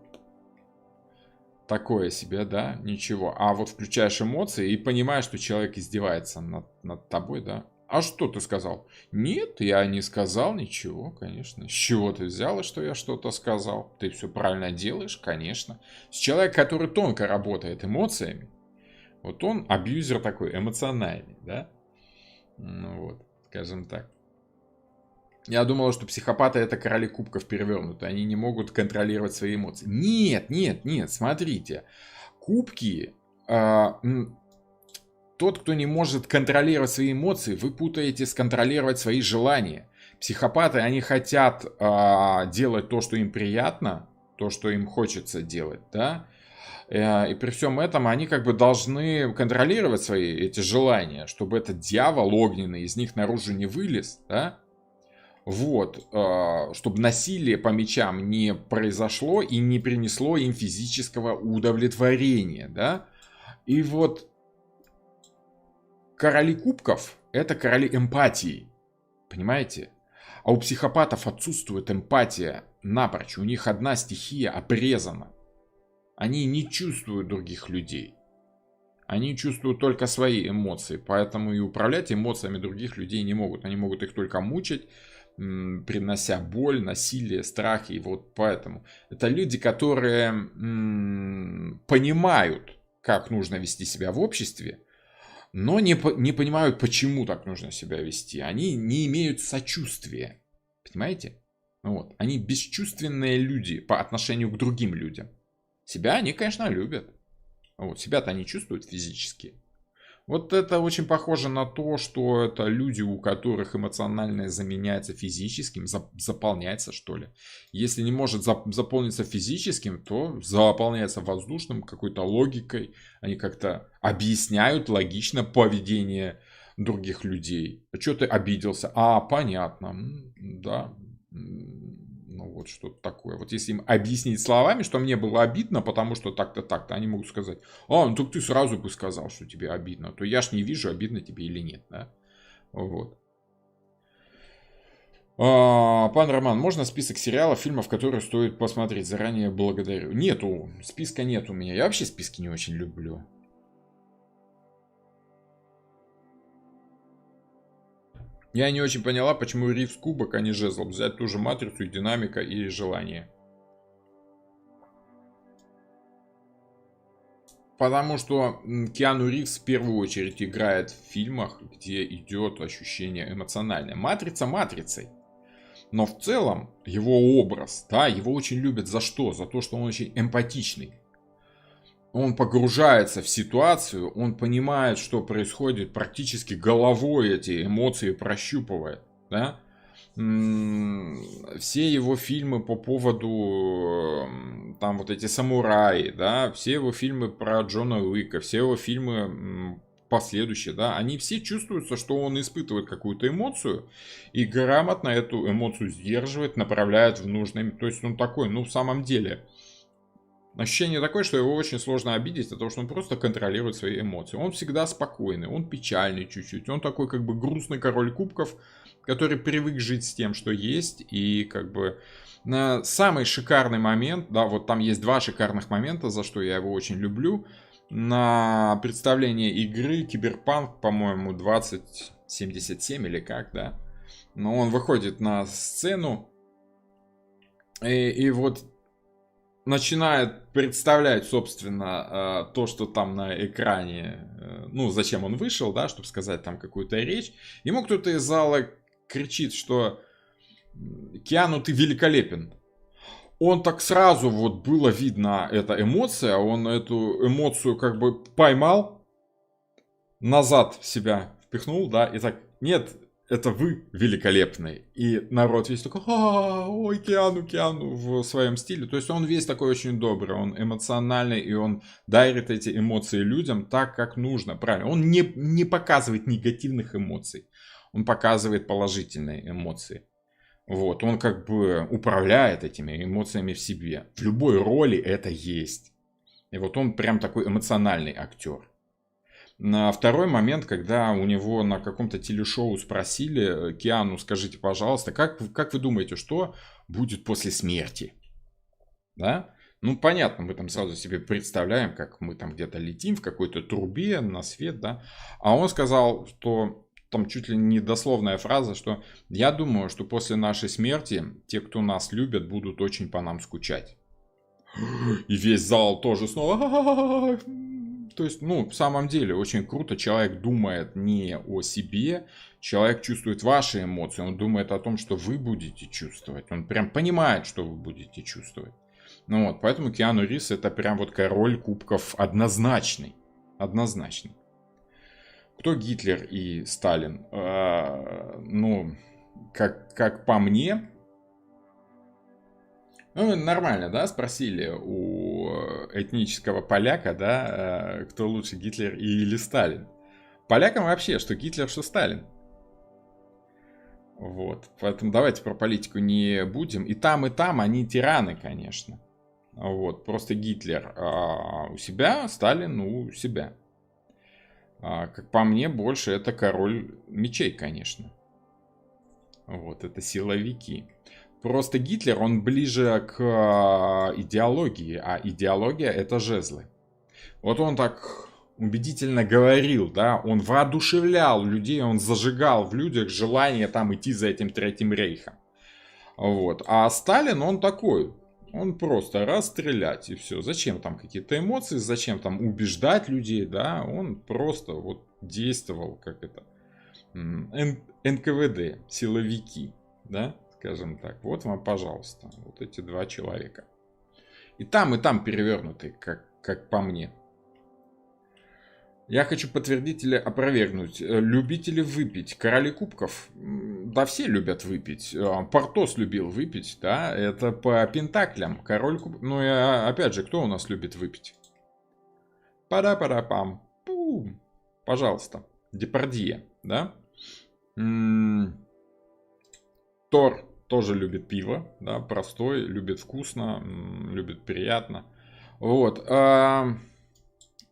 такое себе, да, ничего. А вот включаешь эмоции и понимаешь, что человек издевается над тобой, да. А что ты сказал? Нет, я не сказал ничего, конечно. С чего ты взяла, что я что-то сказал? Ты все правильно делаешь, конечно. С человеком, который тонко работает эмоциями, вот он абьюзер такой, эмоциональный, да. Ну вот, скажем так. Я думал, что психопаты это короли кубков перевернуты. Они не могут контролировать свои эмоции. Нет, нет, нет, смотрите. Кубки... тот, кто не может контролировать свои эмоции, вы путаете с контролировать свои желания. Психопаты, они хотят делать то, что им приятно, то, что им хочется делать, да. И при всем этом они как бы должны контролировать свои эти желания, чтобы этот дьявол огненный из них наружу не вылез, да. Вот, чтобы насилие по мечам не произошло и не принесло им физического удовлетворения, да. И вот короли кубков это короли эмпатии, понимаете? А у психопатов отсутствует эмпатия напрочь, у них одна стихия обрезана. Они не чувствуют других людей. Они чувствуют только свои эмоции, поэтому и управлять эмоциями других людей не могут. Они могут их только мучить, принося боль, насилие, страхи. И вот поэтому это люди, которые понимают, как нужно вести себя в обществе, но не понимают, почему так нужно себя вести. Они не имеют сочувствия. Понимаете? Вот. Они бесчувственные люди по отношению к другим людям. Себя они, конечно, любят. Вот. Себя-то они чувствуют физически. Вот это очень похоже на то, что это люди, у которых эмоциональное заменяется физическим, заполняется, что ли. Если не может заполниться физическим, то заполняется воздушным, какой-то логикой. Они как-то объясняют логично поведение других людей. А что ты обиделся? А, понятно. Да. Ну вот что-то такое. Вот если им объяснить словами, что мне было обидно, потому что так-то, так-то, они могут сказать: ну так ты сразу бы сказал, что тебе обидно. То я ж не вижу, обидно тебе или нет. Да? Вот. Пан Роман, можно список сериалов, фильмов, которые стоит посмотреть? Заранее благодарю. Нету, списка нет у меня. Я вообще списки не очень люблю. Я не очень поняла, почему Ривз кубок, а не жезл. Взять ту же матрицу, и динамика, и желание. Потому что Киану Ривз в первую очередь играет в фильмах, где идет ощущение эмоциональное. Матрица матрицей. Но в целом его образ, да, его очень любят за что? За то, что он очень эмпатичный. Он погружается в ситуацию, он понимает, что происходит, практически головой эти эмоции прощупывает. Да? Все его фильмы по поводу там вот эти самураи, да, все его фильмы про Джона Уика, все его фильмы последующие, да, они все чувствуются, что он испытывает какую-то эмоцию и грамотно эту эмоцию сдерживает, направляет в нужное. То есть он такой, ну в самом деле, ощущение такое, что его очень сложно обидеть, потому что он просто контролирует свои эмоции. Он всегда спокойный, он печальный чуть-чуть, он такой как бы грустный король кубков, который привык жить с тем, что есть, и как бы самый шикарный момент, да, вот там есть два шикарных момента, за что я его очень люблю, на представление игры Киберпанк, по-моему, 2077 или как, да, но он выходит на сцену, и вот начинает представлять, собственно, то, что там на экране, ну, зачем он вышел, да, чтобы сказать там какую-то речь. Ему кто-то из зала кричит, что Киану, ты великолепен. Он так сразу, вот было видно эта эмоция, он эту эмоцию как бы поймал, назад в себя впихнул, да, и так, нет, это вы великолепный. И народ весь такой: ой, Киану в своем стиле. То есть он весь такой очень добрый, он эмоциональный, и он дарит эти эмоции людям так, как нужно. Правильно, он не показывает негативных эмоций, он показывает положительные эмоции. Вот, он как бы управляет этими эмоциями в себе. В любой роли это есть. И вот он прям такой эмоциональный актер. На второй момент, когда у него на каком-то телешоу спросили: Киану, скажите, пожалуйста, как вы думаете, что будет после смерти? Да? Ну, понятно, мы там сразу себе представляем, как мы там где-то летим в какой-то трубе на свет, да? А он сказал, что там чуть ли не дословная фраза, что я думаю, что после нашей смерти те, кто нас любят, будут очень по нам скучать. И весь зал тоже снова. То есть, ну, в самом деле, очень круто. Человек думает не о себе, человек чувствует ваши эмоции, он думает о том, что вы будете чувствовать. Он прям понимает, что вы будете чувствовать. Ну вот, поэтому Киану Ривз это прям вот король кубков однозначный. Однозначный. Кто Гитлер и Сталин? Ну, как по мне, ну, нормально, да, спросили у этнического поляка, да, кто лучше, Гитлер или Сталин. Полякам вообще, что Гитлер, что Сталин. Вот, поэтому давайте про политику не будем. И там они тираны, конечно. Вот, просто Гитлер у себя, Сталин у себя. Как по мне, больше это король мечей, конечно. Вот, это силовики. Просто Гитлер, он ближе к идеологии, а идеология это жезлы. Вот он так убедительно говорил, да, он воодушевлял людей, он зажигал в людях желание там идти за этим Третьим Рейхом. Вот. А Сталин, он такой, Он просто расстрелять и все. Зачем там какие-то эмоции, зачем там убеждать людей, да? Он просто вот действовал как это НКВД, силовики, да, скажем так. Вот вам, пожалуйста, вот эти два человека. И там перевернуты, как по мне. Я хочу подтвердить или опровергнуть. Любители выпить. Короли кубков. Да, все любят выпить. Портос любил выпить, да. Это по пентаклям. Король кубков. Ну и опять же, кто у нас любит выпить? Пара-пара-пам. Пум. Пожалуйста. Депардье, да. Тор тоже любит пиво, да, простой, любит вкусно, любит приятно. Вот.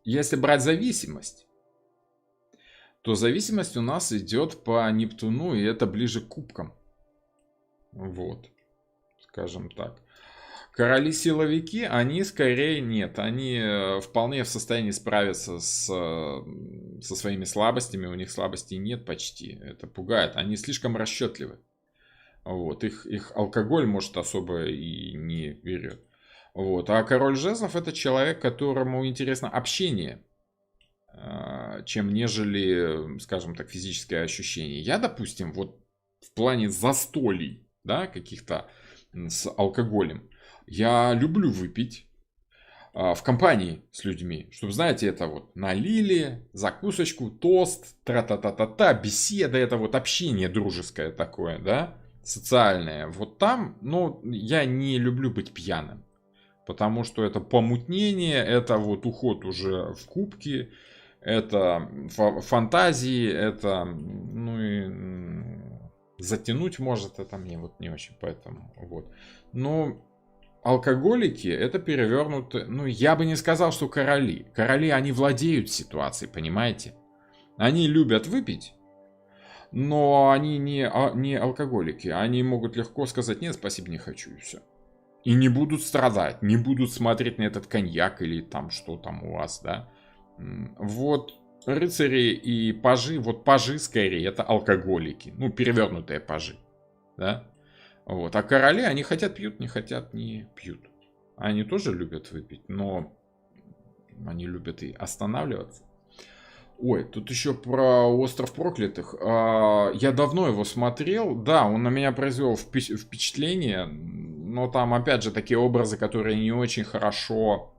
Если брать зависимость, то зависимость у нас идет по Нептуну, и это ближе к кубкам. Вот, скажем так. Короли-силовики, они скорее нет. Они вполне в состоянии справиться со своими слабостями. У них слабостей нет почти. Это пугает. Они слишком расчетливы. Вот. Их алкоголь, может, особо и не берет. Вот. А король жезлов — это человек, которому интересно общение, чем нежели, скажем так, физическое ощущение. Я, допустим, вот в плане застолий, да, каких-то с алкоголем, я люблю выпить в компании с людьми, чтобы, знаете, это вот налили, закусочку, тост, тра-та-та-та-та, беседа, это вот общение дружеское такое, да, социальное. Вот там, ну, я не люблю быть пьяным. Потому что это помутнение, это вот уход уже в кубки, это фантазии, это, ну и затянуть может, это мне вот не очень, поэтому вот. Но алкоголики — это перевернуты, ну я бы не сказал, что короли. Короли, они владеют ситуацией, понимаете? Они любят выпить, но они не алкоголики. Они могут легко сказать: нет, спасибо, не хочу, и все. И не будут страдать, не будут смотреть на этот коньяк или там что там у вас, да. Вот рыцари и пажи, вот пажи скорее это алкоголики, ну перевернутые пажи, да. Вот, а короли, они хотят пьют, не хотят не пьют. Они тоже любят выпить, но они любят и останавливаться. Ой, тут еще про «Остров проклятых». Я давно его смотрел. Да, он на меня произвел впечатление. Но там, опять же, такие образы, которые не очень хорошо...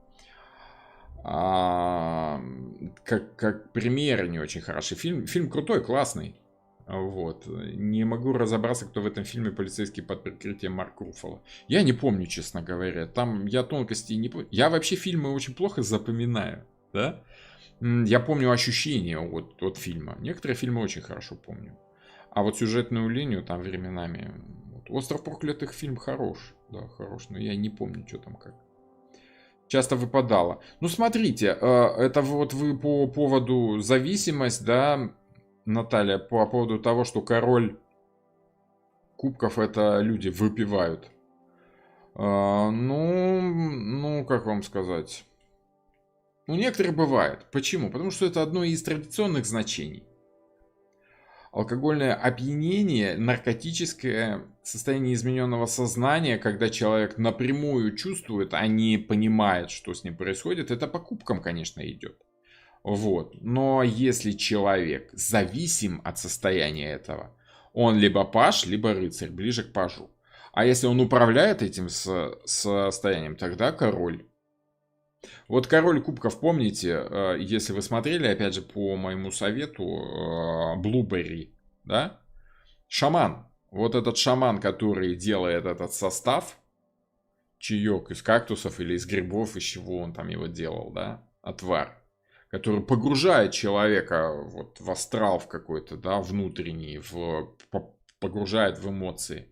как примеры не очень хороши. Фильм крутой, классный. Вот. Не могу разобраться, кто в этом фильме полицейский под прикрытием Марк Руффало. Я не помню, честно говоря. Там я тонкостей не помню. Я вообще фильмы очень плохо запоминаю. Да? Я помню ощущения от фильма. Некоторые фильмы очень хорошо помню. А вот сюжетную линию там временами... Вот. «Остров проклятых» фильм хорош. Да, хорош. Но я не помню, что там как. Часто выпадало. Ну, смотрите. Это вот вы по поводу зависимость, да, Наталья, по поводу того, что король кубков — это люди выпивают. Ну, как вам сказать... У некоторых бывает. Почему? Потому что это одно из традиционных значений. Алкогольное опьянение, наркотическое состояние измененного сознания, когда человек напрямую чувствует, а не понимает, что с ним происходит, это по кубкам, конечно, идет. Вот. Но если человек зависим от состояния этого, он либо паж, либо рыцарь, ближе к пажу. А если он управляет этим состоянием, тогда король. Вот король кубков, помните, если вы смотрели, опять же, по моему совету, Блуберри, да? Шаман. Вот этот шаман, который делает этот состав, чаек из кактусов или из грибов, из чего он там его делал, да? Отвар. Который погружает человека вот в астрал в какой-то, да, внутренний, погружает в эмоции.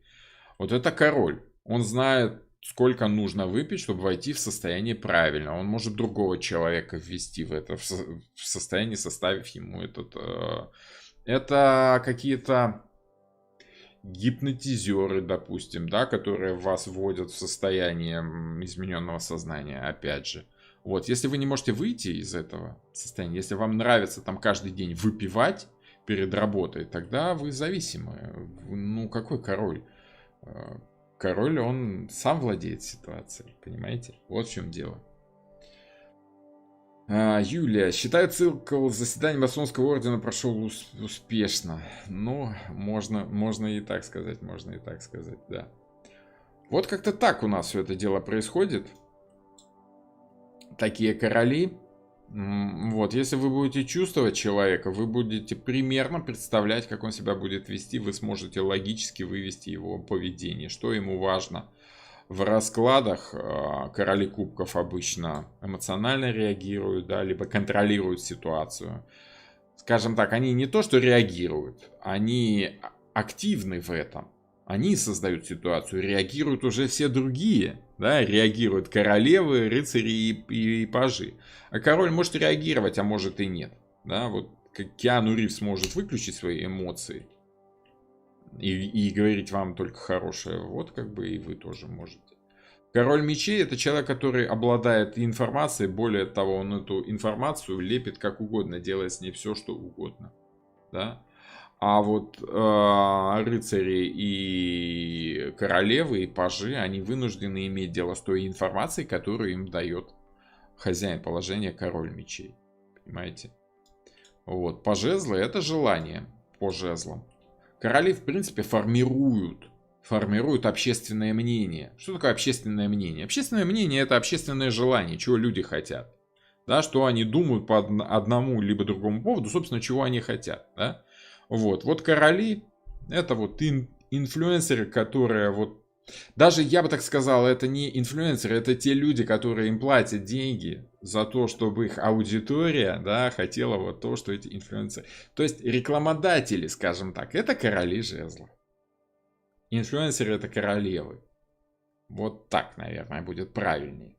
Вот это король. Он знает, сколько нужно выпить, чтобы войти в состояние правильно. Он может другого человека ввести в это, в состояние, составив ему этот... Это какие-то гипнотизеры, допустим, да, которые вас вводят в состояние измененного сознания, опять же. Вот, если вы не можете выйти из этого состояния, если вам нравится там каждый день выпивать перед работой, тогда вы зависимы. Ну, какой король? король, он сам владеет ситуацией, понимаете? Вот в чем дело. Юлия, считаю, цикл заседаний масонского ордена прошел успешно. Ну, можно и так сказать, да. Вот как-то так у нас все это дело происходит. Такие короли. Вот, если вы будете чувствовать человека, вы будете примерно представлять, как он себя будет вести, вы сможете логически вывести его поведение, что ему важно. В раскладах короли кубков обычно эмоционально реагируют, да, либо контролируют ситуацию. Скажем так, они не то что реагируют, они активны в этом. Они создают ситуацию, реагируют уже все другие, да, реагируют королевы, рыцари и пажи. А король может реагировать, а может и нет. Да, вот как Киану Ривз может выключить свои эмоции и говорить вам только хорошее, вот как бы и вы тоже можете. Король мечей — это человек, который обладает информацией, более того, он эту информацию лепит как угодно, делает с ней все, что угодно. Да? А вот рыцари и королевы, и пажи, они вынуждены иметь дело с той информацией, которую им дает хозяин положения, король мечей. Понимаете? Вот. По жезлу — это желание по жезлам. Короли, в принципе, формируют общественное мнение. Что такое общественное мнение? Общественное мнение — это общественное желание, чего люди хотят. Да, что они думают по одному либо другому поводу, собственно, чего они хотят. Да? Вот короли — это вот инфлюенсеры, которые вот... Даже, я бы так сказал, это не инфлюенсеры, это те люди, которые им платят деньги за то, чтобы их аудитория, да, хотела вот то, что эти инфлюенсеры. То есть рекламодатели, скажем так, это короли жезла. Инфлюенсеры — это королевы. Вот так, наверное, будет правильнее.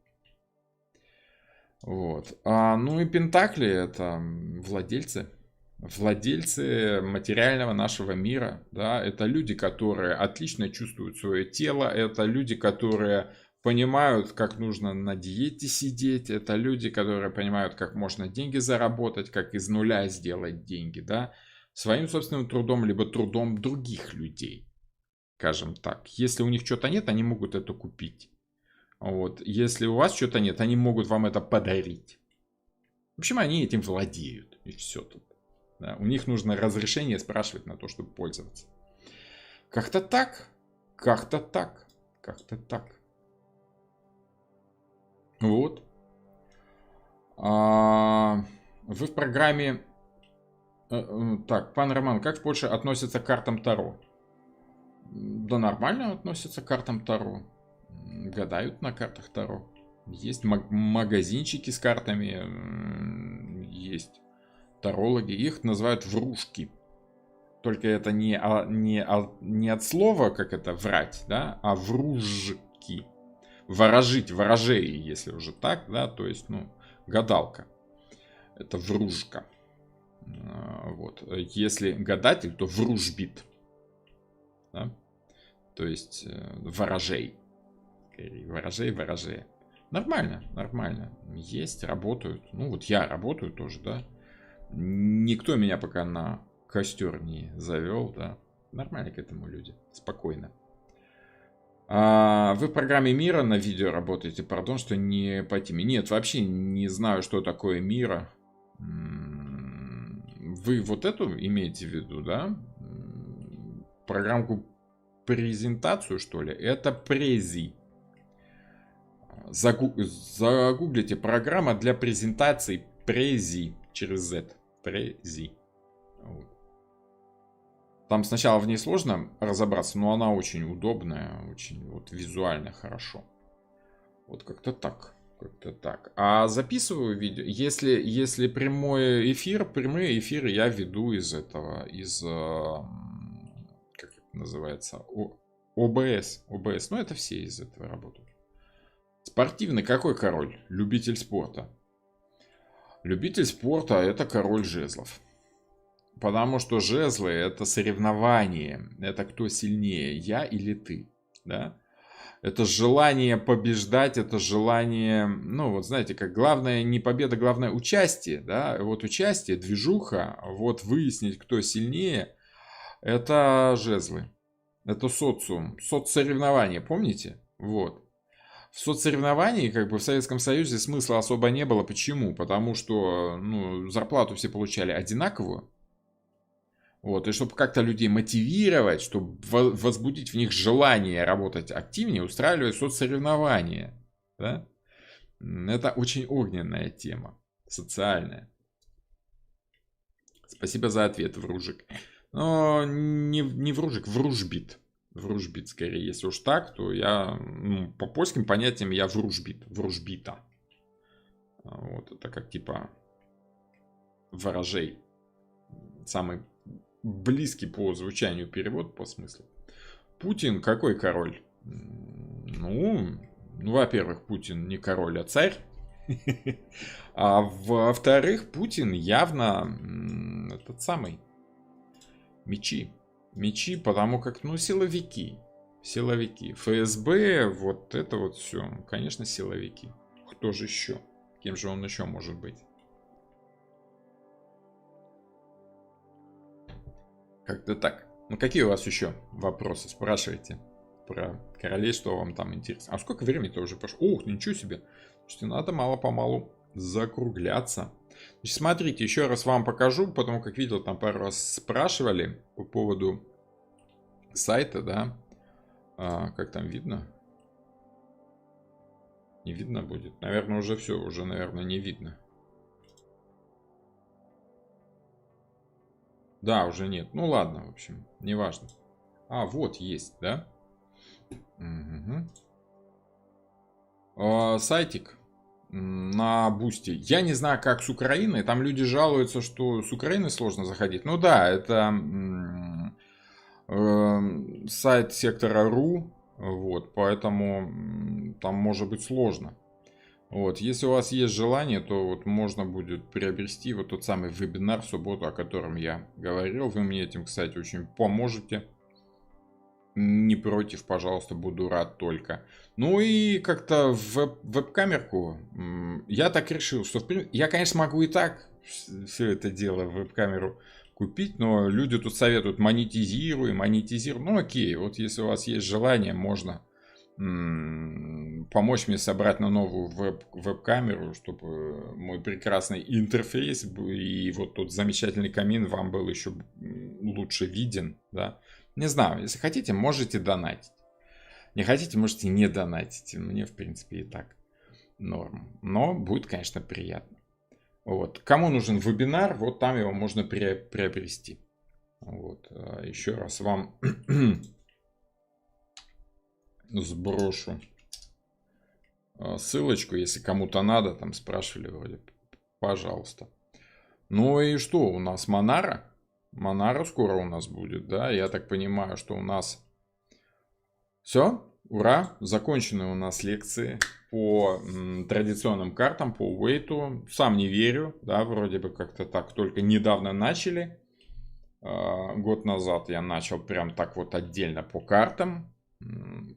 Вот. Ну и пентакли — это владельцы. Владельцы материального нашего мира, да, это люди, которые отлично чувствуют свое тело, это люди, которые понимают, как нужно на диете сидеть, это люди, которые понимают, как можно деньги заработать, как из нуля сделать деньги, да, своим собственным трудом, либо трудом других людей, скажем так. Если у них что-то нет, они могут это купить. Вот. Если у вас что-то нет, они могут вам это подарить. В общем, они этим владеют, и все тут. Да, у них нужно разрешение спрашивать на то, чтобы пользоваться. Как-то так. Вот. Вы в программе... Так, пан Роман, как в Польше относятся к картам Таро? Да нормально относятся к картам Таро. Гадают на картах Таро. Есть магазинчики с картами. Есть тарологи, их называют врушки. Только это не от слова, как это врать, да, а вружки. Ворожить, ворожей, если уже так, да, то есть, гадалка. Это вружка. Вот. Если гадатель, то вружбит. Да? То есть, ворожей. Ворожей. Нормально. Есть, работают. Ну, вот я работаю тоже, да. Никто меня пока на костер не завел, да. Нормально к этому люди. Спокойно. Вы в программе Мира на видео работаете? Пардон, что не по теме. Нет, вообще не знаю, что такое Мира. Вы вот эту имеете в виду, да? Программку презентацию, что ли? Это Прези. Загуглите программа для презентаций Прези через Z. Прези. Вот. Там сначала в ней сложно разобраться, но она очень удобная, очень вот визуально хорошо. Вот как-то так. А записываю видео. Если прямой эфир, прямые эфиры я веду из этого, как это называется, ОБС. Ну, это все из этого работают. Спортивный какой король? Любитель спорта. Любитель спорта — это король жезлов. Потому что жезлы — это соревнование. Это кто сильнее, я или ты. Да? Это желание побеждать, это желание... Ну, вот знаете, как главное не победа, главное участие. Да? Вот участие, движуха, вот выяснить, кто сильнее — это жезлы. Это социум. Соцсоревнования, помните? Вот. В соцсоревновании, как бы в Советском Союзе смысла особо не было. Почему? Потому что, ну, зарплату все получали одинаковую. Вот, и чтобы как-то людей мотивировать, чтобы возбудить в них желание работать активнее, устраивать соцсоревнования. Да? Это очень огненная тема, социальная. Спасибо за ответ, Вружик. Но не Вружик, Вружбит. Вружбит скорее. Если уж так, то я, ну, по польским понятиям я Вружбит. Вружбита. Вот, это как типа ворожей. Самый близкий по звучанию перевод, по смыслу. Путин какой король? Ну, во-первых, Путин не король, а царь. А во-вторых, Путин явно этот самый мечи. Мечи, потому как, ну, силовики. Силовики. ФСБ, вот это вот все. Конечно, силовики. Кто же еще? Кем же он еще может быть? Как-то так. Ну, какие у вас еще вопросы? Спрашивайте про королей, что вам там интересно. А сколько времени-то уже прошло? Ух, ничего себе. Что надо мало-помалу закругляться. Значит, смотрите, еще раз вам покажу, потому как видел, там пару раз спрашивали по поводу сайта, да. Как там видно? Не видно будет? Наверное, уже все, уже, наверное, не видно. Да, уже нет. Ну ладно, в общем, неважно. Вот есть, да? Угу. Сайтик на Бусти. Я не знаю, как с Украиной. Там люди жалуются, что с Украины сложно заходить. Ну да, это сайт сектора РУ. Вот, поэтому там может быть сложно. Вот, если у вас есть желание, то вот можно будет приобрести вот тот самый вебинар в субботу, о котором я говорил. Вы мне этим, кстати, очень поможете. Не против, пожалуйста, буду рад только. Ну и как-то в веб-камерку я так решил, что я, конечно, могу и так все это дело в веб-камеру купить, но люди тут советуют монетизируй. Ну окей, вот если у вас есть желание, можно помочь мне собрать на новую веб-камеру, чтобы мой прекрасный интерфейс и вот тот замечательный камин вам был еще лучше виден, да. Не знаю, если хотите, можете донатить. Не хотите, можете не донатить. Мне, в принципе, и так норм. Но будет, конечно, приятно. Вот. Кому нужен вебинар, вот там его можно приобрести. Вот. Еще раз вам сброшу ссылочку, если кому-то надо, там спрашивали вроде, пожалуйста. Ну и что, у нас Монара? Монара скоро у нас будет, да? Я так понимаю, что у нас все, ура, закончены у нас лекции по традиционным картам, по Уэйту. Сам не верю, да, вроде бы как-то так, только недавно начали. Год назад я начал прям так вот отдельно по картам.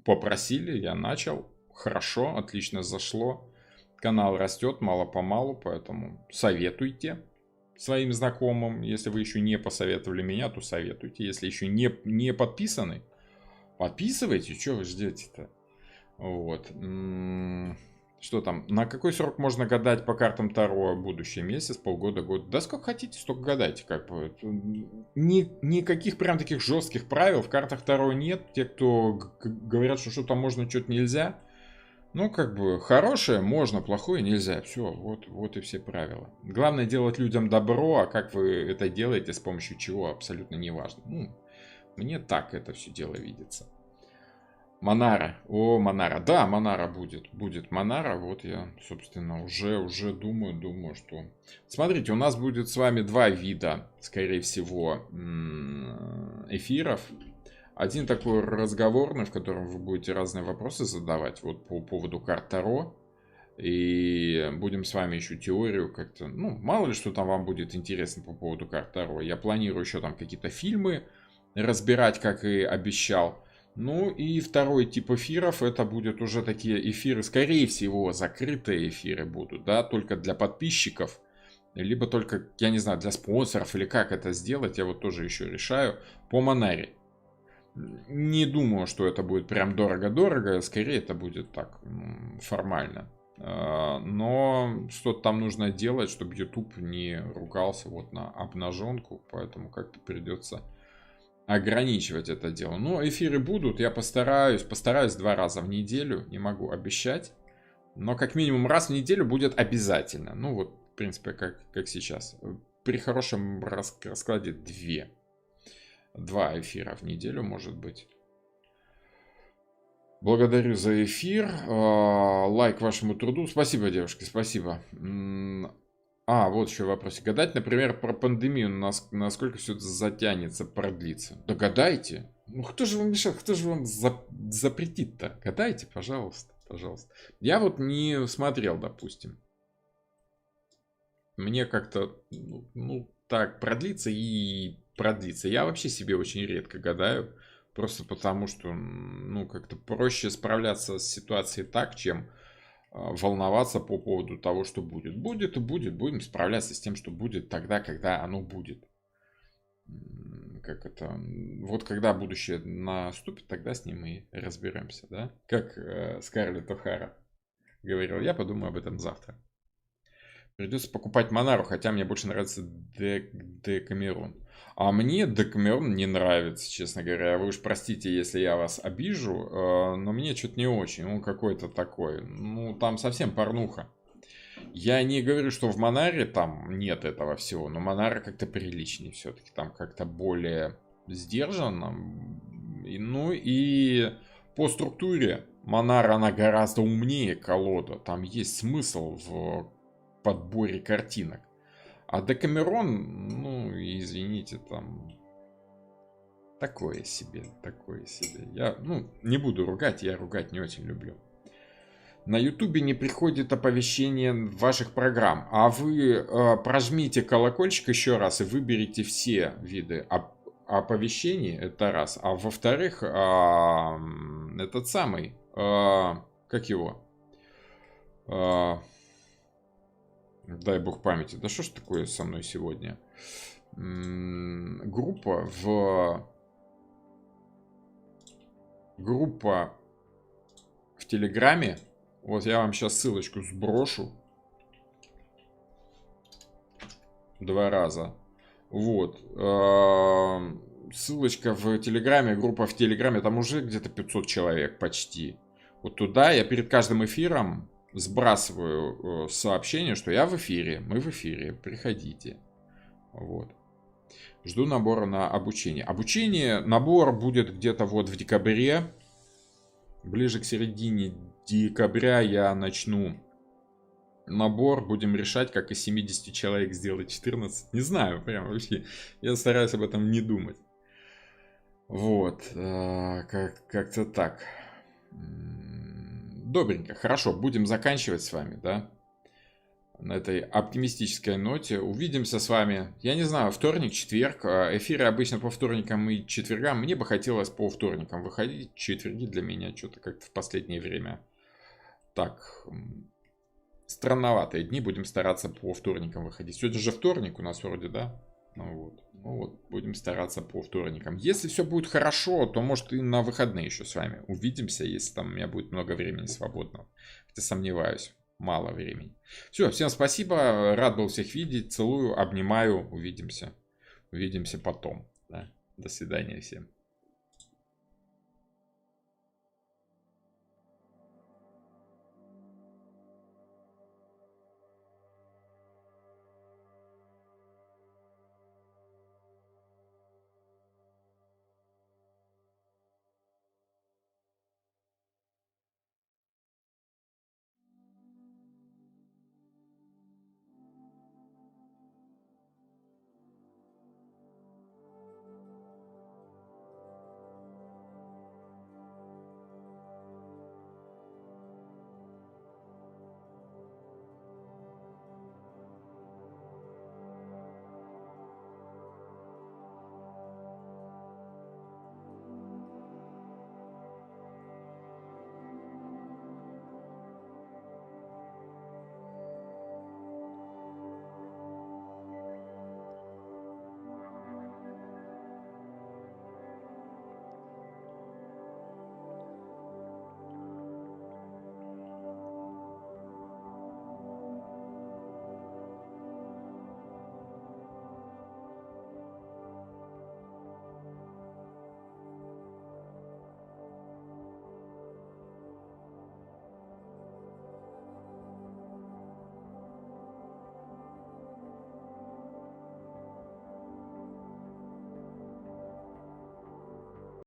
Попросили, я начал. Хорошо, отлично зашло. Канал растет мало-помалу, поэтому советуйте своим знакомым. Если вы еще не посоветовали меня, то советуйте. Если еще не подписаны, подписывайте. Что вы ждете-то? Вот. Что там? На какой срок можно гадать по картам Таро? Будущий месяц, полгода, год? Да сколько хотите, столько гадайте. Как бы. Никаких прям таких жестких правил в картах Таро нет. Те, кто говорят, что что-то можно, что-то нельзя. Ну, как бы, хорошее можно, плохое нельзя. Все, вот и все правила. Главное делать людям добро, а как вы это делаете, с помощью чего, абсолютно не важно. Мне так это все дело видится. Монара. Монара. Да, Монара будет. Будет Монара. Вот я, собственно, уже думаю, что... Смотрите, у нас будет с вами два вида, скорее всего, эфиров. Один такой разговорный, в котором вы будете разные вопросы задавать вот по поводу карт Таро. И будем с вами еще теорию как-то... Ну, мало ли, что там вам будет интересно по поводу карт Таро. Я планирую еще там какие-то фильмы разбирать, как и обещал. Ну и второй тип эфиров, это будут уже такие эфиры, скорее всего, закрытые эфиры будут, да, только для подписчиков. Либо только, я не знаю, для спонсоров или как это сделать, я вот тоже еще решаю, по Монаре. Не думаю, что это будет прям дорого-дорого, скорее это будет так, формально. Но что-то там нужно делать, чтобы YouTube не ругался вот на обнаженку, поэтому как-то придется ограничивать это дело. Но эфиры будут, я постараюсь 2 раза в неделю, не могу обещать, но как минимум раз в неделю будет обязательно. Ну вот, в принципе, как сейчас. При хорошем раскладе 2 эфира в неделю может быть. Благодарю за эфир. Лайк вашему труду. Спасибо, девушки, спасибо. Вот еще вопрос. Гадать, например, про пандемию, насколько все это затянется, продлится. Да гадайте. Ну, кто же вам мешает? Кто же вам запретит-то? Гадайте, пожалуйста, пожалуйста. Я вот не смотрел, допустим. Мне как-то, так, продлится и продлится. Я вообще себе очень редко гадаю. Просто потому, что, как-то проще справляться с ситуацией так, чем волноваться по поводу того, что будет. Будет и будет. Будем справляться с тем, что будет тогда, когда оно будет. Как это? Вот когда будущее наступит, тогда с ним и разберемся, да? Как Скарлетт О'Хара говорил, я подумаю об этом завтра. Придется покупать Монару, хотя мне больше нравится Декамерон. А мне Декамерон не нравится, честно говоря. Вы уж простите, если я вас обижу, но мне что-то не очень. Он какой-то такой. Там совсем порнуха. Я не говорю, что в Монаре там нет этого всего, но Монара как-то приличнее все-таки. Там как-то более сдержанно. И по структуре Монара, она гораздо умнее колода. Там есть смысл в подборе картинок. А Декамерон, извините, там такое себе. Я, не буду ругать, я ругать не очень люблю. На Ютубе не приходит оповещение ваших программ, а вы прожмите колокольчик еще раз и выберите все виды оповещений, это раз. А во-вторых, этот самый, как его? Дай бог памяти. Да что ж такое со мной сегодня? Группа в Телеграме. Вот я вам сейчас ссылочку сброшу. 2 раза. Вот. Ссылочка в Телеграме, группа в Телеграме. Там уже где-то 500 человек почти. Вот туда я перед каждым эфиром сбрасываю сообщение, что я в эфире, мы в эфире, приходите. Вот. Жду набора на обучение. Набор будет где-то вот в декабре. Ближе к середине декабря я начну набор. Будем решать, как из 70 человек сделать 14. Не знаю, прям вообще. Я стараюсь об этом не думать. Вот. Как-то так. Добренько, хорошо, будем заканчивать с вами, да? На этой оптимистической ноте. Увидимся с вами, я не знаю, вторник, четверг. Эфиры обычно по вторникам и четвергам. Мне бы хотелось по вторникам выходить. Четверги для меня что-то как-то в последнее время так странноватые дни. Будем стараться по вторникам выходить. Сегодня же вторник у нас вроде, да? Ну вот, будем стараться по вторникам. Если все будет хорошо, то может и на выходные еще с вами увидимся, если там у меня будет много времени свободного. Хотя сомневаюсь, мало времени. Все, всем спасибо, рад был всех видеть, целую, обнимаю, увидимся потом. Да? До свидания всем.